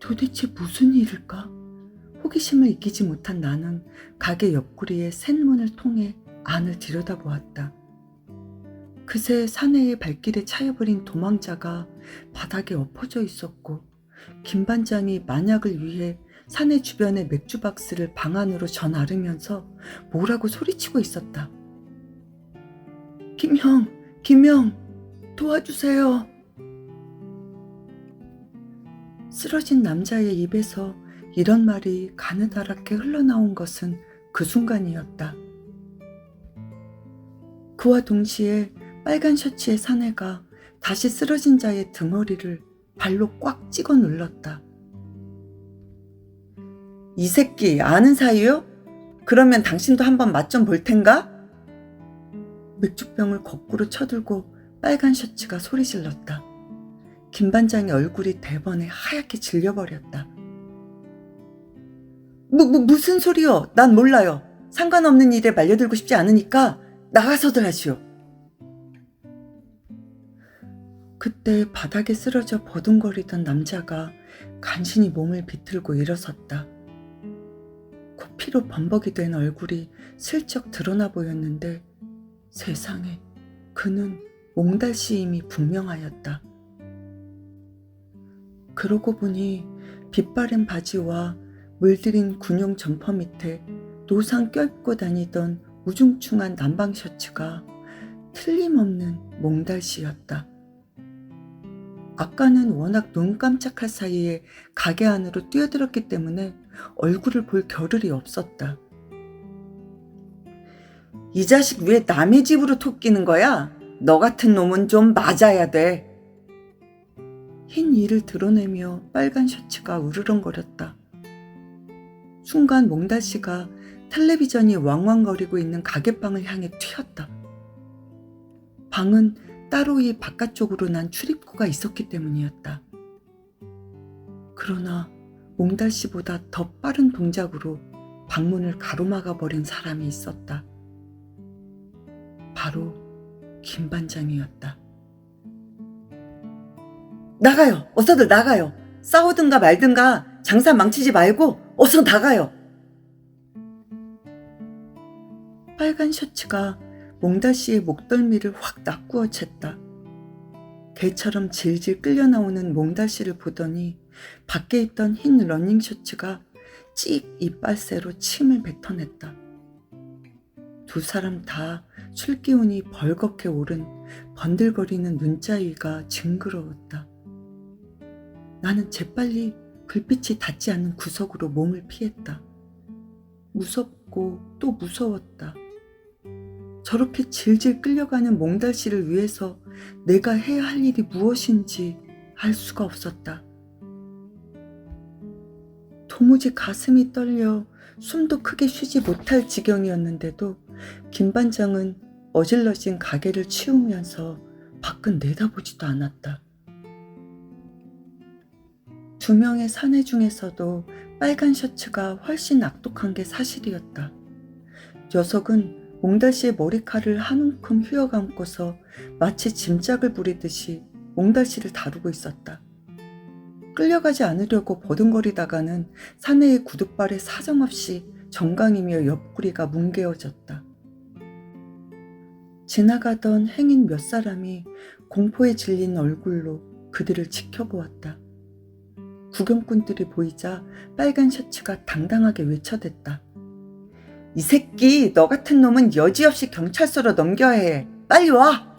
도대체 무슨 일일까? 호기심을 이기지 못한 나는 가게 옆구리의 센 문을 통해 안을 들여다보았다. 그새 사내의 발길에 차여버린 도망자가 바닥에 엎어져 있었고 김 반장이 만약을 위해 사내 주변의 맥주 박스를 방 안으로 전아르면서 뭐라고 소리치고 있었다. 김형, 도와주세요. 쓰러진 남자의 입에서 이런 말이 가느다랗게 흘러나온 것은 그 순간이었다. 그와 동시에 빨간 셔츠의 사내가 다시 쓰러진 자의 등허리를 발로 꽉 찍어 눌렀다. 이 새끼 아는 사이요? 그러면 당신도 한번 맛 좀 볼 텐가? 맥주병을 거꾸로 쳐들고 빨간 셔츠가 소리 질렀다. 김 반장의 얼굴이 대번에 하얗게 질려버렸다. 무슨 소리요? 난 몰라요. 상관없는 일에 말려들고 싶지 않으니까 나가서들 하시오. 그때 바닥에 쓰러져 버둥거리던 남자가 간신히 몸을 비틀고 일어섰다. 코피로 범벅이 된 얼굴이 슬쩍 드러나 보였는데 세상에, 그는 몽달씨임이 분명하였다. 그러고 보니 빛바랜 바지와 물들인 군용 점퍼 밑에 노상 껴입고 다니던 우중충한 남방 셔츠가 틀림없는 몽달씨였다. 아까는 워낙 눈 깜짝할 사이에 가게 안으로 뛰어들었기 때문에 얼굴을 볼 겨를이 없었다. 이 자식 왜 남의 집으로 톡 끼는 거야? 너 같은 놈은 좀 맞아야 돼. 흰 이를 드러내며 빨간 셔츠가 우르렁거렸다. 순간 몽달씨가 텔레비전이 왕왕거리고 있는 가게방을 향해 튀었다. 방은 따로 이 바깥쪽으로 난 출입구가 있었기 때문이었다. 그러나 몽달씨보다 더 빠른 동작으로 방문을 가로막아 버린 사람이 있었다. 바로 김반장이었다. 나가요! 어서들 나가요! 싸우든가 말든가 장사 망치지 말고 어서 나가요! 빨간 셔츠가 몽달씨의 목덜미를 확 낚구어 챘다. 개처럼 질질 끌려 나오는 몽달씨를 보더니 밖에 있던 흰 러닝 셔츠가 찍 이빨새로 침을 뱉어냈다. 두 사람 다 술기운이 벌겋게 오른 번들거리는 눈자위가 징그러웠다. 나는 재빨리 불빛이 닿지 않는 구석으로 몸을 피했다. 무섭고 또 무서웠다. 저렇게 질질 끌려가는 몽달씨를 위해서 내가 해야 할 일이 무엇인지 알 수가 없었다. 도무지 가슴이 떨려 숨도 크게 쉬지 못할 지경이었는데도 김반장은 어질러진 가게를 치우면서 밖은 내다보지도 않았다. 두 명의 사내 중에서도 빨간 셔츠가 훨씬 악독한 게 사실이었다. 녀석은 몽달씨의 머리칼을 한 움큼 휘어감고서 마치 짐짝을 부리듯이 몽달씨를 다루고 있었다. 끌려가지 않으려고 버둥거리다가는 사내의 구둣발에 사정없이 정강이며 옆구리가 뭉개어졌다. 지나가던 행인 몇 사람이 공포에 질린 얼굴로 그들을 지켜보았다. 구경꾼들이 보이자 빨간 셔츠가 당당하게 외쳐댔다. 이 새끼, 너 같은 놈은 여지없이 경찰서로 넘겨야 해. 빨리 와!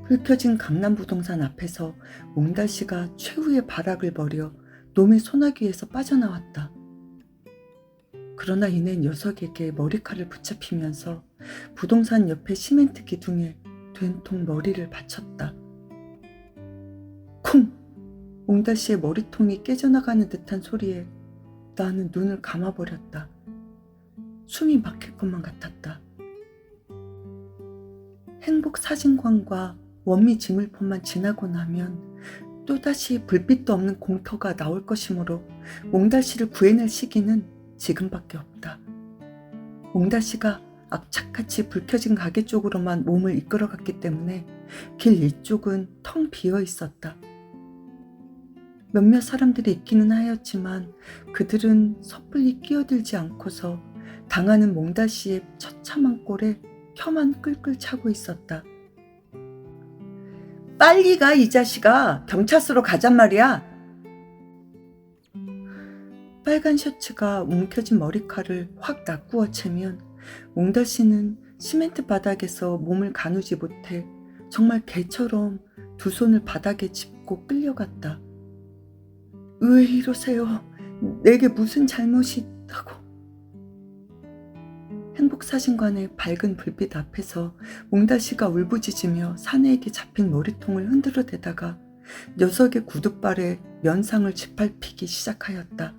불 켜진 강남부동산 앞에서 몽달씨가 최후의 발악을 벌여 놈의 소나기에서 빠져나왔다. 그러나 이내 녀석에게 머리칼을 붙잡히면서 부동산 옆에 시멘트 기둥에 된통 머리를 받쳤다. 쿵! 몽달씨의 머리통이 깨져나가는 듯한 소리에 나는 눈을 감아버렸다. 숨이 막힐 것만 같았다. 행복사진관과 원미지물포만 지나고 나면 또다시 불빛도 없는 공터가 나올 것이므로 몽달씨를 구해낼 시기는 지금밖에 없다. 몽달씨가 악착같이 불 켜진 가게 쪽으로만 몸을 이끌어갔기 때문에 길 이쪽은 텅 비어 있었다. 몇몇 사람들이 있기는 하였지만 그들은 섣불리 끼어들지 않고서 당하는 몽달씨의 처참한 꼴에 혀만 끌끌 차고 있었다. 빨리 가, 이 자식아. 경찰서로 가잔 말이야. 빨간 셔츠가 움켜진 머리칼을 확 낚구어 채면 몽달씨는 시멘트 바닥에서 몸을 가누지 못해 정말 개처럼 두 손을 바닥에 짚고 끌려갔다. 왜 이러세요? 내게 무슨 잘못이 있다고. 행복사진관의 밝은 불빛 앞에서 몽달씨가 울부짖으며 사내에게 잡힌 머리통을 흔들어대다가 녀석의 구둣발에 면상을 짓밟히기 시작하였다.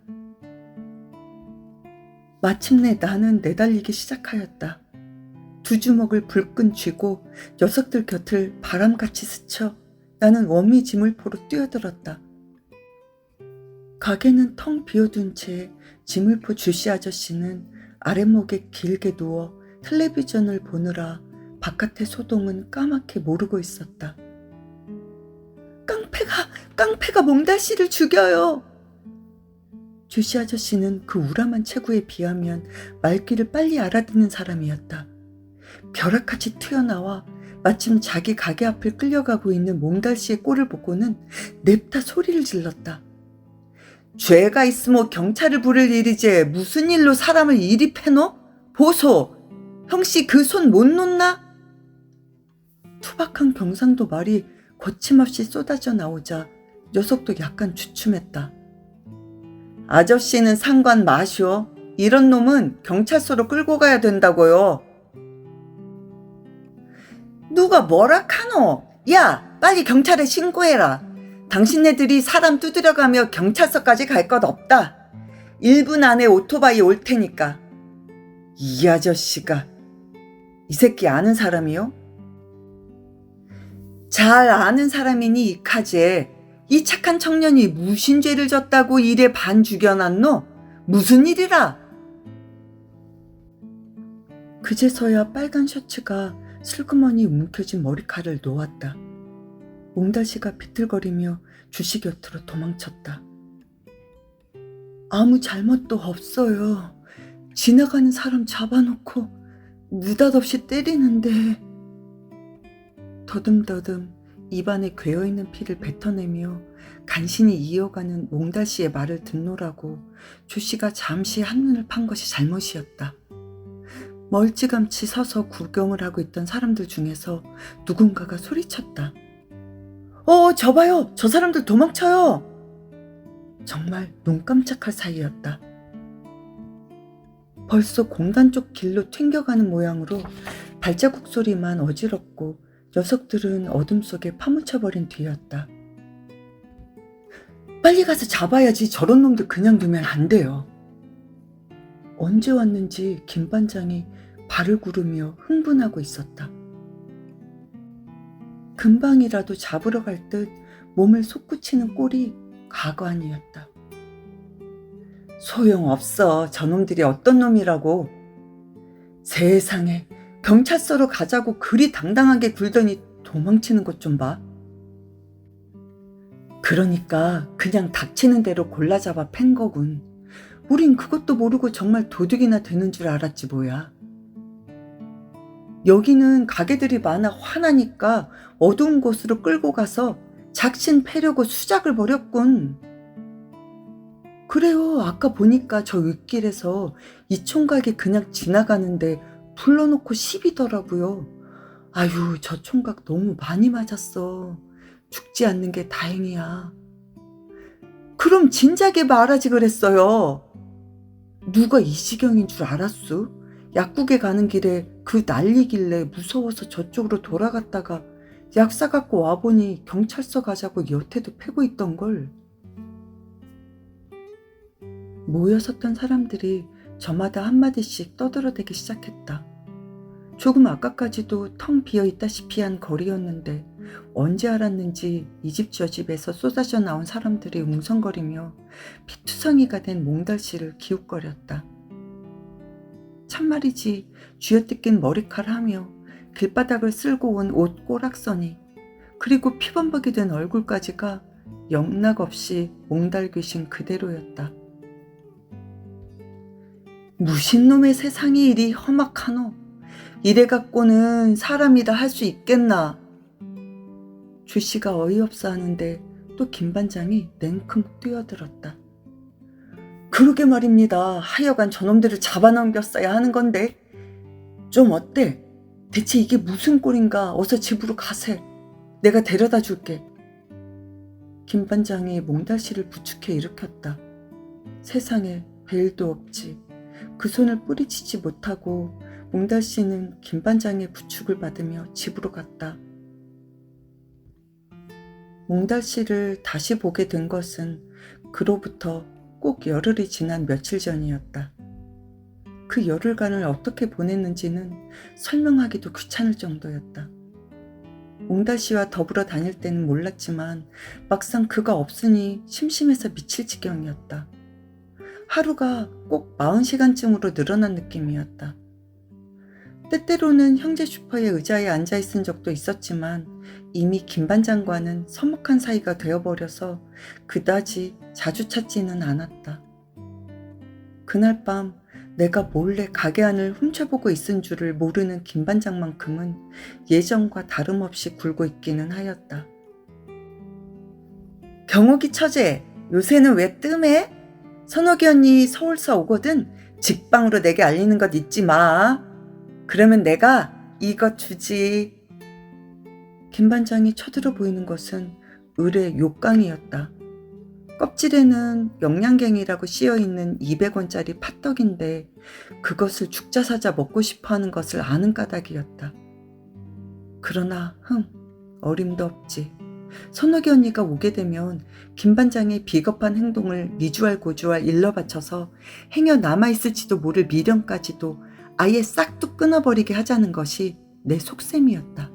마침내 나는 내달리기 시작하였다. 두 주먹을 불끈 쥐고 녀석들 곁을 바람같이 스쳐 나는 원미지물포로 뛰어들었다. 가게는 텅 비어둔 채 지물포 주씨 아저씨는 아랫목에 길게 누워 텔레비전을 보느라 바깥의 소동은 까맣게 모르고 있었다. 깡패가 몽달 씨를 죽여요. 주씨 아저씨는 그 우람한 체구에 비하면 말귀를 빨리 알아듣는 사람이었다. 벼락같이 튀어나와 마침 자기 가게 앞을 끌려가고 있는 몽달 씨의 꼴을 보고는 냅다 소리를 질렀다. 죄가 있으면 경찰을 부를 일이지 무슨 일로 사람을 이리 패노? 보소! 형씨 그 손 못 놓나? 투박한 경상도 말이 거침없이 쏟아져 나오자 녀석도 약간 주춤했다. 아저씨는 상관 마시오. 이런 놈은 경찰서로 끌고 가야 된다고요. 누가 뭐라 카노? 야, 빨리 경찰에 신고해라. 당신네들이 사람 두드려가며 경찰서까지 갈 것 없다. 1분 안에 오토바이 올 테니까. 이 아저씨가 이 새끼 아는 사람이요? 잘 아는 사람이니 이카제. 이 착한 청년이 무슨 죄를 졌다고 이래 반 죽여놨노? 무슨 일이라? 그제서야 빨간 셔츠가 슬그머니 움켜진 머리칼을 놓았다. 몽달씨가 비틀거리며 주씨 곁으로 도망쳤다. 아무 잘못도 없어요. 지나가는 사람 잡아놓고 느닷없이 때리는데. 더듬더듬 입안에 괴어있는 피를 뱉어내며 간신히 이어가는 몽달씨의 말을 듣노라고 주씨가 잠시 한눈을 판 것이 잘못이었다. 멀찌감치 서서 구경을 하고 있던 사람들 중에서 누군가가 소리쳤다. 저봐요. 저 사람들 도망쳐요. 정말 눈 깜짝할 사이였다. 벌써 공단 쪽 길로 튕겨가는 모양으로 발자국 소리만 어지럽고 녀석들은 어둠 속에 파묻혀버린 뒤였다. 빨리 가서 잡아야지. 저런 놈들 그냥 두면 안 돼요. 언제 왔는지 김 반장이 발을 구르며 흥분하고 있었다. 금방이라도 잡으러 갈 듯 몸을 솟구치는 꼴이 가관이었다. 소용없어. 저놈들이 어떤 놈이라고. 세상에, 경찰서로 가자고 그리 당당하게 굴더니 도망치는 것 좀 봐. 그러니까 그냥 닥치는 대로 골라잡아 팬 거군. 우린 그것도 모르고 정말 도둑이나 되는 줄 알았지 뭐야. 여기는 가게들이 많아 화나니까 어두운 곳으로 끌고 가서 작신 패려고 수작을 벌였군. 그래요. 아까 보니까 저 윗길에서 이 총각이 그냥 지나가는데 불러놓고 시비더라고요. 아유, 저 총각 너무 많이 맞았어. 죽지 않는 게 다행이야. 그럼 진작에 말하지 그랬어요. 누가 이 지경인 줄 알았어? 약국에 가는 길에 그 난리길래 무서워서 저쪽으로 돌아갔다가 약 사갖고 와보니 경찰서 가자고 여태도 패고 있던걸. 모여섰던 사람들이 저마다 한마디씩 떠들어대기 시작했다. 조금 아까까지도 텅 비어있다시피 한 거리였는데 언제 알았는지 이 집 저 집에서 쏟아져 나온 사람들이 웅성거리며 피투성이가 된 몽달씨를 기웃거렸다. 참말이지 쥐어뜯긴 머리칼 하며 길바닥을 쓸고 온 옷 꼬락서니 그리고 피범벅이 된 얼굴까지가 영락없이 몽달 귀신 그대로였다. 무슨 놈의 세상이 이리 험악하노? 이래 갖고는 사람이다 할 수 있겠나? 주씨가 어이없어 하는데 또 김반장이 냉큼 뛰어들었다. 그러게 말입니다. 하여간 저놈들을 잡아넘겼어야 하는 건데. 좀 어때? 대체 이게 무슨 꼴인가? 어서 집으로 가세. 내가 데려다 줄게. 김반장이 몽달씨를 부축해 일으켰다. 세상에 벨도 없지. 그 손을 뿌리치지 못하고 몽달씨는 김반장의 부축을 받으며 집으로 갔다. 몽달씨를 다시 보게 된 것은 그로부터 꼭 열흘이 지난 며칠 전이었다. 그 열흘간을 어떻게 보냈는지는 설명하기도 귀찮을 정도였다. 몽달씨와 더불어 다닐 때는 몰랐지만 막상 그가 없으니 심심해서 미칠 지경이었다. 하루가 꼭 40시간쯤으로 늘어난 느낌이었다. 때때로는 형제 슈퍼의 의자에 앉아 있은 적도 있었지만 이미 김 반장과는 서먹한 사이가 되어버려서 그다지 자주 찾지는 않았다. 그날 밤 내가 몰래 가게 안을 훔쳐보고 있은 줄을 모르는 김 반장만큼은 예전과 다름없이 굴고 있기는 하였다. 경욱이 처제, 요새는 왜 뜸해? 선옥이 언니 서울서 오거든 직방으로 내게 알리는 것 잊지 마. 그러면 내가 이것 주지. 김 반장이 쳐들어 보이는 것은 을의 욕강이었다. 껍질에는 영양갱이라고 씌어있는 200원짜리 팥떡인데 그것을 죽자사자 먹고 싶어하는 것을 아는 까닭이었다. 그러나 어림도 없지. 선옥이 언니가 오게 되면 김 반장의 비겁한 행동을 미주알고주알 일러바쳐서 행여 남아있을지도 모를 미련까지도 아예 싹둑 끊어버리게 하자는 것이 내 속셈이었다.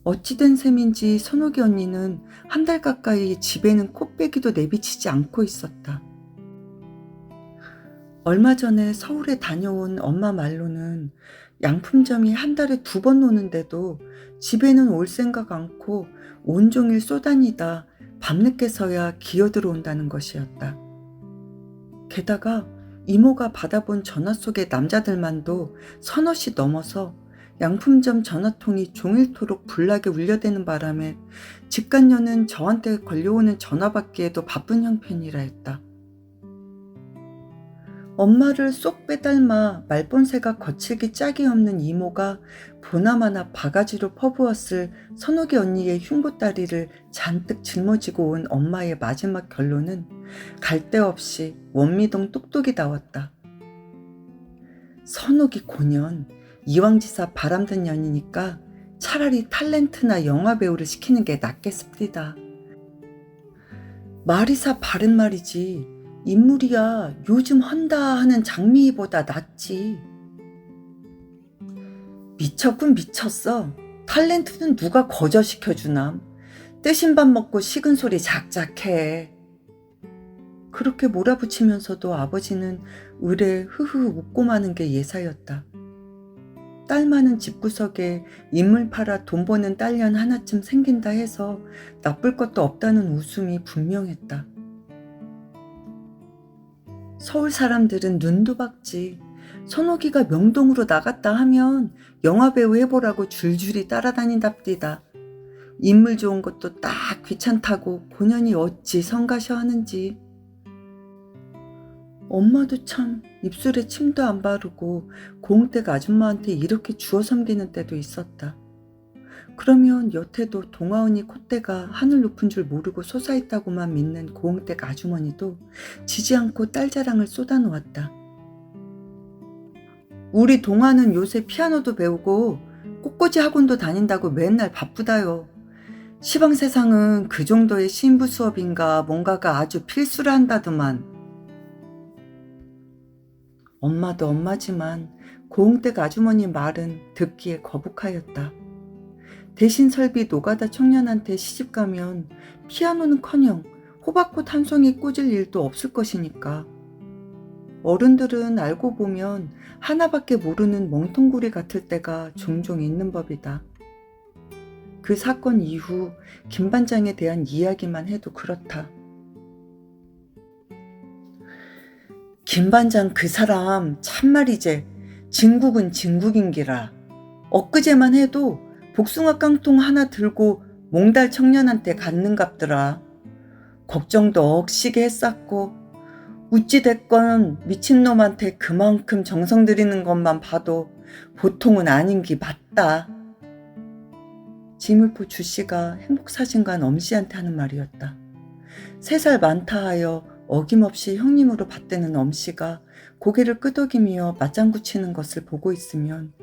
어찌된 셈인지 선옥이 언니는 한 달 가까이 집에는 코빼기도 내비치지 않고 있었다. 얼마 전에 서울에 다녀온 엄마 말로는 양품점이 한 달에 2번 오는데도 집에는 올 생각 않고 온종일 쏘다니다 밤늦게서야 기어들어온다는 것이었다. 게다가 이모가 받아본 전화 속의 남자들만도 서너씩 넘어서 양품점 전화통이 종일토록 불나게 울려대는 바람에 집간녀는 저한테 걸려오는 전화 받기에도 바쁜 형편이라 했다. 엄마를 쏙 빼닮아 말본새가 거칠기 짝이 없는 이모가 보나마나 바가지로 퍼부었을 선옥이 언니의 흉보다리를 잔뜩 짊어지고 온 엄마의 마지막 결론은 갈 데 없이 원미동 똑똑이 나왔다. 선옥이 고년, 이왕지사 바람든 년이니까 차라리 탤런트나 영화배우를 시키는 게 낫겠습니다. 말이사 바른 말이지 인물이야 요즘 헌다 하는 장미희보다 낫지. 미쳤군 미쳤어. 탤런트는 누가 거저시켜주남. 뜨신 밥 먹고 식은 소리 작작해. 그렇게 몰아붙이면서도 아버지는 을에 흐흐 웃고 마는 게 예사였다. 딸 많은 집구석에 인물 팔아 돈 버는 딸년 하나쯤 생긴다 해서 나쁠 것도 없다는 웃음이 분명했다. 서울 사람들은 눈도 박지. 선옥이가 명동으로 나갔다 하면 영화배우 해보라고 줄줄이 따라다닌답디다. 인물 좋은 것도 딱 귀찮다고 본연이 어찌 성가셔 하는지. 엄마도 참 입술에 침도 안 바르고 고흥댁 아줌마한테 이렇게 주워 섬기는 때도 있었다. 그러면 여태도 동아언니 콧대가 하늘 높은 줄 모르고 솟아있다고만 믿는 고흥댁 아주머니도 지지 않고 딸 자랑을 쏟아놓았다. 우리 동아는 요새 피아노도 배우고 꽃꽂이 학원도 다닌다고 맨날 바쁘다요. 시방 세상은 그 정도의 신부 수업인가 뭔가가 아주 필수를 한다더만. 엄마도 엄마지만 고흥댁 아주머니 말은 듣기에 거북하였다. 대신 설비 노가다 청년한테 시집가면 피아노는커녕 호박꽃 한 송이 꽂을 일도 없을 것이니까. 어른들은 알고 보면 하나밖에 모르는 멍텅구리 같을 때가 종종 있는 법이다. 그 사건 이후 김 반장에 대한 이야기만 해도 그렇다. 김 반장 그 사람 참말이제 진국은 진국인기라. 엊그제만 해도 복숭아 깡통 하나 들고 몽달 청년한테 갔는갑더라. 걱정도 억시게 했었고 우찌됐건 미친놈한테 그만큼 정성 들이는 것만 봐도 보통은 아닌 게 맞다. 지물포 주씨가 행복사진관 엄씨한테 하는 말이었다. 3살 많다 하여 어김없이 형님으로 받대는 엄씨가 고개를 끄덕이며 맞장구 치는 것을 보고 있으면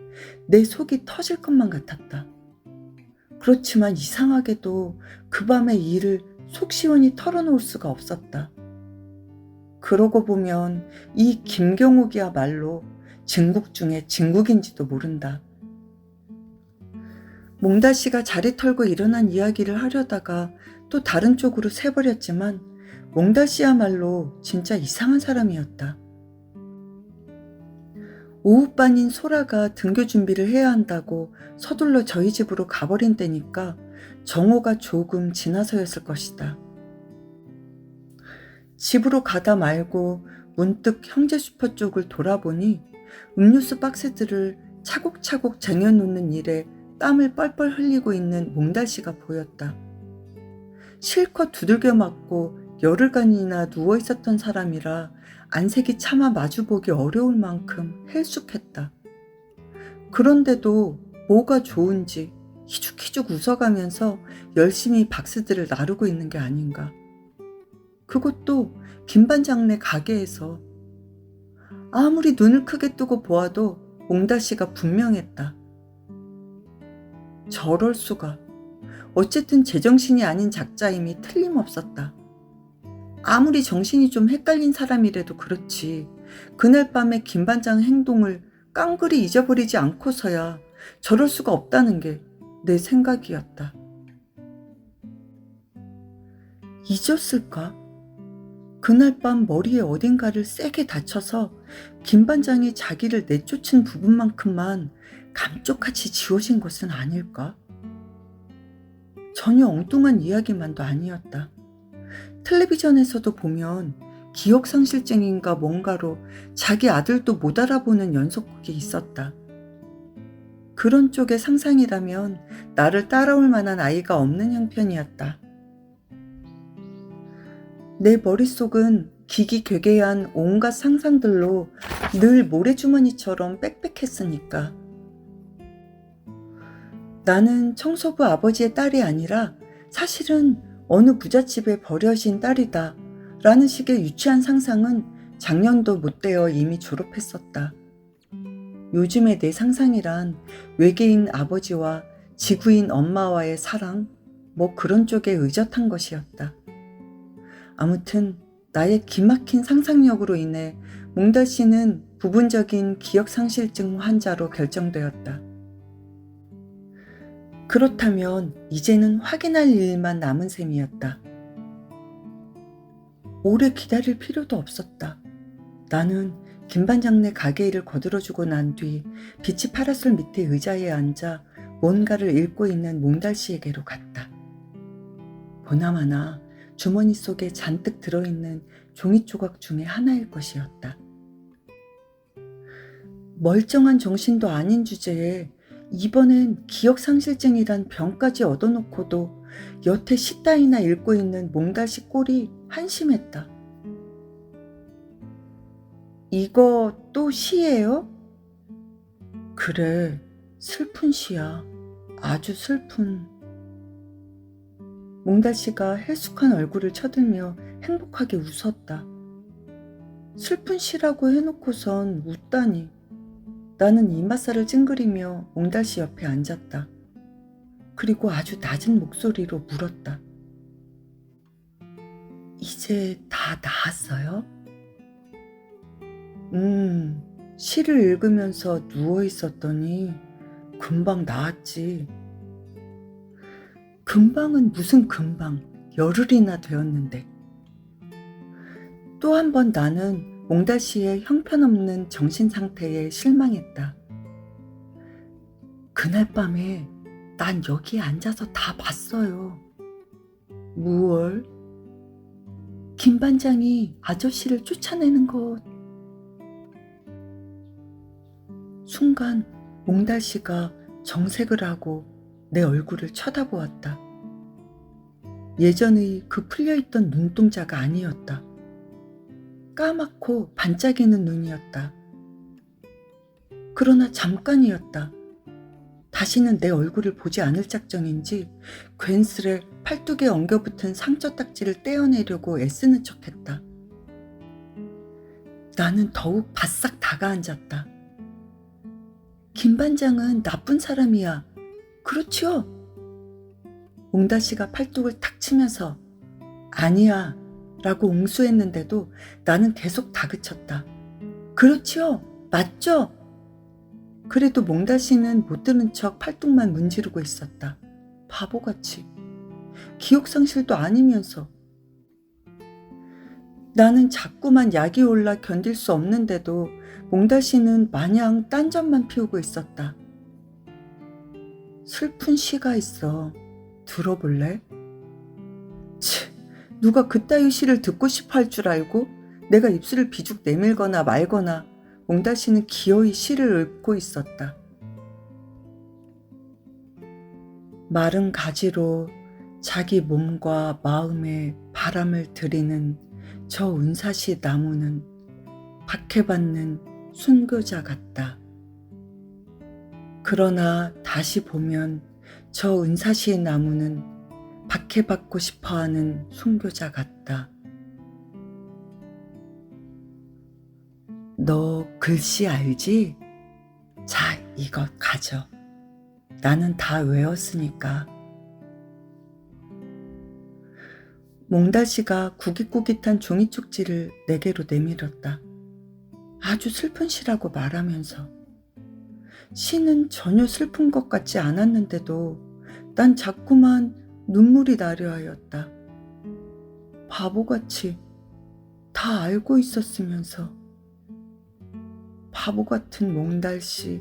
내 속이 터질 것만 같았다. 그렇지만 이상하게도 그 밤의 일을 속 시원히 털어놓을 수가 없었다. 그러고 보면 이 김경욱이야말로 진국 중에 진국인지도 모른다. 몽달씨가 자리 털고 일어난 이야기를 하려다가 또 다른 쪽으로 새버렸지만 몽달씨야말로 진짜 이상한 사람이었다. 오후반인 소라가 등교 준비를 해야 한다고 서둘러 저희 집으로 가버린 때니까 정오가 조금 지나서였을 것이다. 집으로 가다 말고 문득 형제 슈퍼 쪽을 돌아보니 음료수 박스들을 차곡차곡 쟁여놓는 일에 땀을 뻘뻘 흘리고 있는 몽달씨가 보였다. 실컷 두들겨 맞고 열흘간이나 누워있었던 사람이라 안색이 차마 마주보기 어려울 만큼 헬쑥했다. 그런데도 뭐가 좋은지 희죽희죽 웃어가면서 열심히 박스들을 나르고 있는 게 아닌가. 그것도 김반장네 가게에서. 아무리 눈을 크게 뜨고 보아도 몽달씨가 분명했다. 저럴 수가. 어쨌든 제정신이 아닌 작자임이 틀림없었다. 아무리 정신이 좀 헷갈린 사람이라도 그렇지. 그날 밤에 김반장 행동을 깡그리 잊어버리지 않고서야 저럴 수가 없다는 게 내 생각이었다. 잊었을까? 그날 밤 머리에 어딘가를 세게 다쳐서 김반장이 자기를 내쫓은 부분만큼만 감쪽같이 지워진 것은 아닐까? 전혀 엉뚱한 이야기만도 아니었다. 텔레비전에서도 보면 기억상실증인가 뭔가로 자기 아들도 못 알아보는 연속극이 있었다. 그런 쪽의 상상이라면 나를 따라올 만한 아이가 없는 형편이었다. 내 머릿속은 기기괴괴한 온갖 상상들로 늘 모래주머니처럼 빽빽했으니까. 나는 청소부 아버지의 딸이 아니라 사실은 어느 부잣집에 버려진 딸이다 라는 식의 유치한 상상은 작년도 못되어 이미 졸업했었다. 요즘의 내 상상이란 외계인 아버지와 지구인 엄마와의 사랑, 뭐 그런 쪽에 의젓한 것이었다. 아무튼 나의 기막힌 상상력으로 인해 몽달씨는 부분적인 기억상실증 환자로 결정되었다. 그렇다면 이제는 확인할 일만 남은 셈이었다. 오래 기다릴 필요도 없었다. 나는 김반장네 가게 일을 거들어주고 난 뒤 빛이 파라솔 밑에 의자에 앉아 뭔가를 읽고 있는 몽달씨에게로 갔다. 보나마나 주머니 속에 잔뜩 들어있는 종이 조각 중에 하나일 것이었다. 멀쩡한 정신도 아닌 주제에 이번엔 기억상실증이란 병까지 얻어놓고도 여태 시 따위나 읽고 있는 몽달씨 꼴이 한심했다. 이거 또 시예요? 그래, 슬픈 시야. 아주 슬픈. 몽달씨가 헬쑥한 얼굴을 쳐들며 행복하게 웃었다. 슬픈 시라고 해놓고선 웃다니. 나는 이맛살을 찡그리며 몽달씨 옆에 앉았다. 그리고 아주 낮은 목소리로 물었다. 이제 다 나았어요? 시를 읽으면서 누워 있었더니 금방 나았지. 금방은 무슨 금방, 열흘이나 되었는데. 또 한 번 나는 몽달씨의 형편없는 정신상태에 실망했다. 그날 밤에 난 여기에 앉아서 다 봤어요. 무얼? 김반장이 아저씨를 쫓아내는 것. 순간 몽달씨가 정색을 하고 내 얼굴을 쳐다보았다. 예전의 그 풀려있던 눈동자가 아니었다. 까맣고 반짝이는 눈이었다. 그러나 잠깐이었다. 다시는 내 얼굴을 보지 않을 작정인지 괜스레 팔뚝에 엉겨붙은 상처 딱지를 떼어내려고 애쓰는 척했다. 나는 더욱 바싹 다가앉았다. 김반장은 나쁜 사람이야. 그렇지요? 몽달씨가 팔뚝을 탁 치면서 아니야 라고 웅수했는데도 나는 계속 다그쳤다. 그렇지요? 맞죠? 그래도 몽달씨는 못 들은 척 팔뚝만 문지르고 있었다. 바보같이. 기억상실도 아니면서. 나는 자꾸만 약이 올라 견딜 수 없는데도 몽달씨는 마냥 딴전만 피우고 있었다. 슬픈 시가 있어. 들어볼래? 치, 누가 그따위 시를 듣고 싶어 할 줄 알고 내가 입술을 비죽 내밀거나 말거나 몽달씨는 기어이 시를 읊고 있었다. 마른 가지로 자기 몸과 마음에 바람을 들이는 저 은사시 나무는 박해받는 순교자 같다. 그러나 다시 보면 저 은사시 나무는 박해받고 싶어하는 순교자 같다. 너 글씨 알지? 자, 이것 가져. 나는 다 외웠으니까. 몽달씨가 구깃구깃한 종이 쪽지를 내게로 내밀었다. 아주 슬픈 시라고 말하면서. 시는 전혀 슬픈 것 같지 않았는데도 난 자꾸만 눈물이 나려 하였다. 바보같이 다 알고 있었으면서. 바보 같은 몽달씨.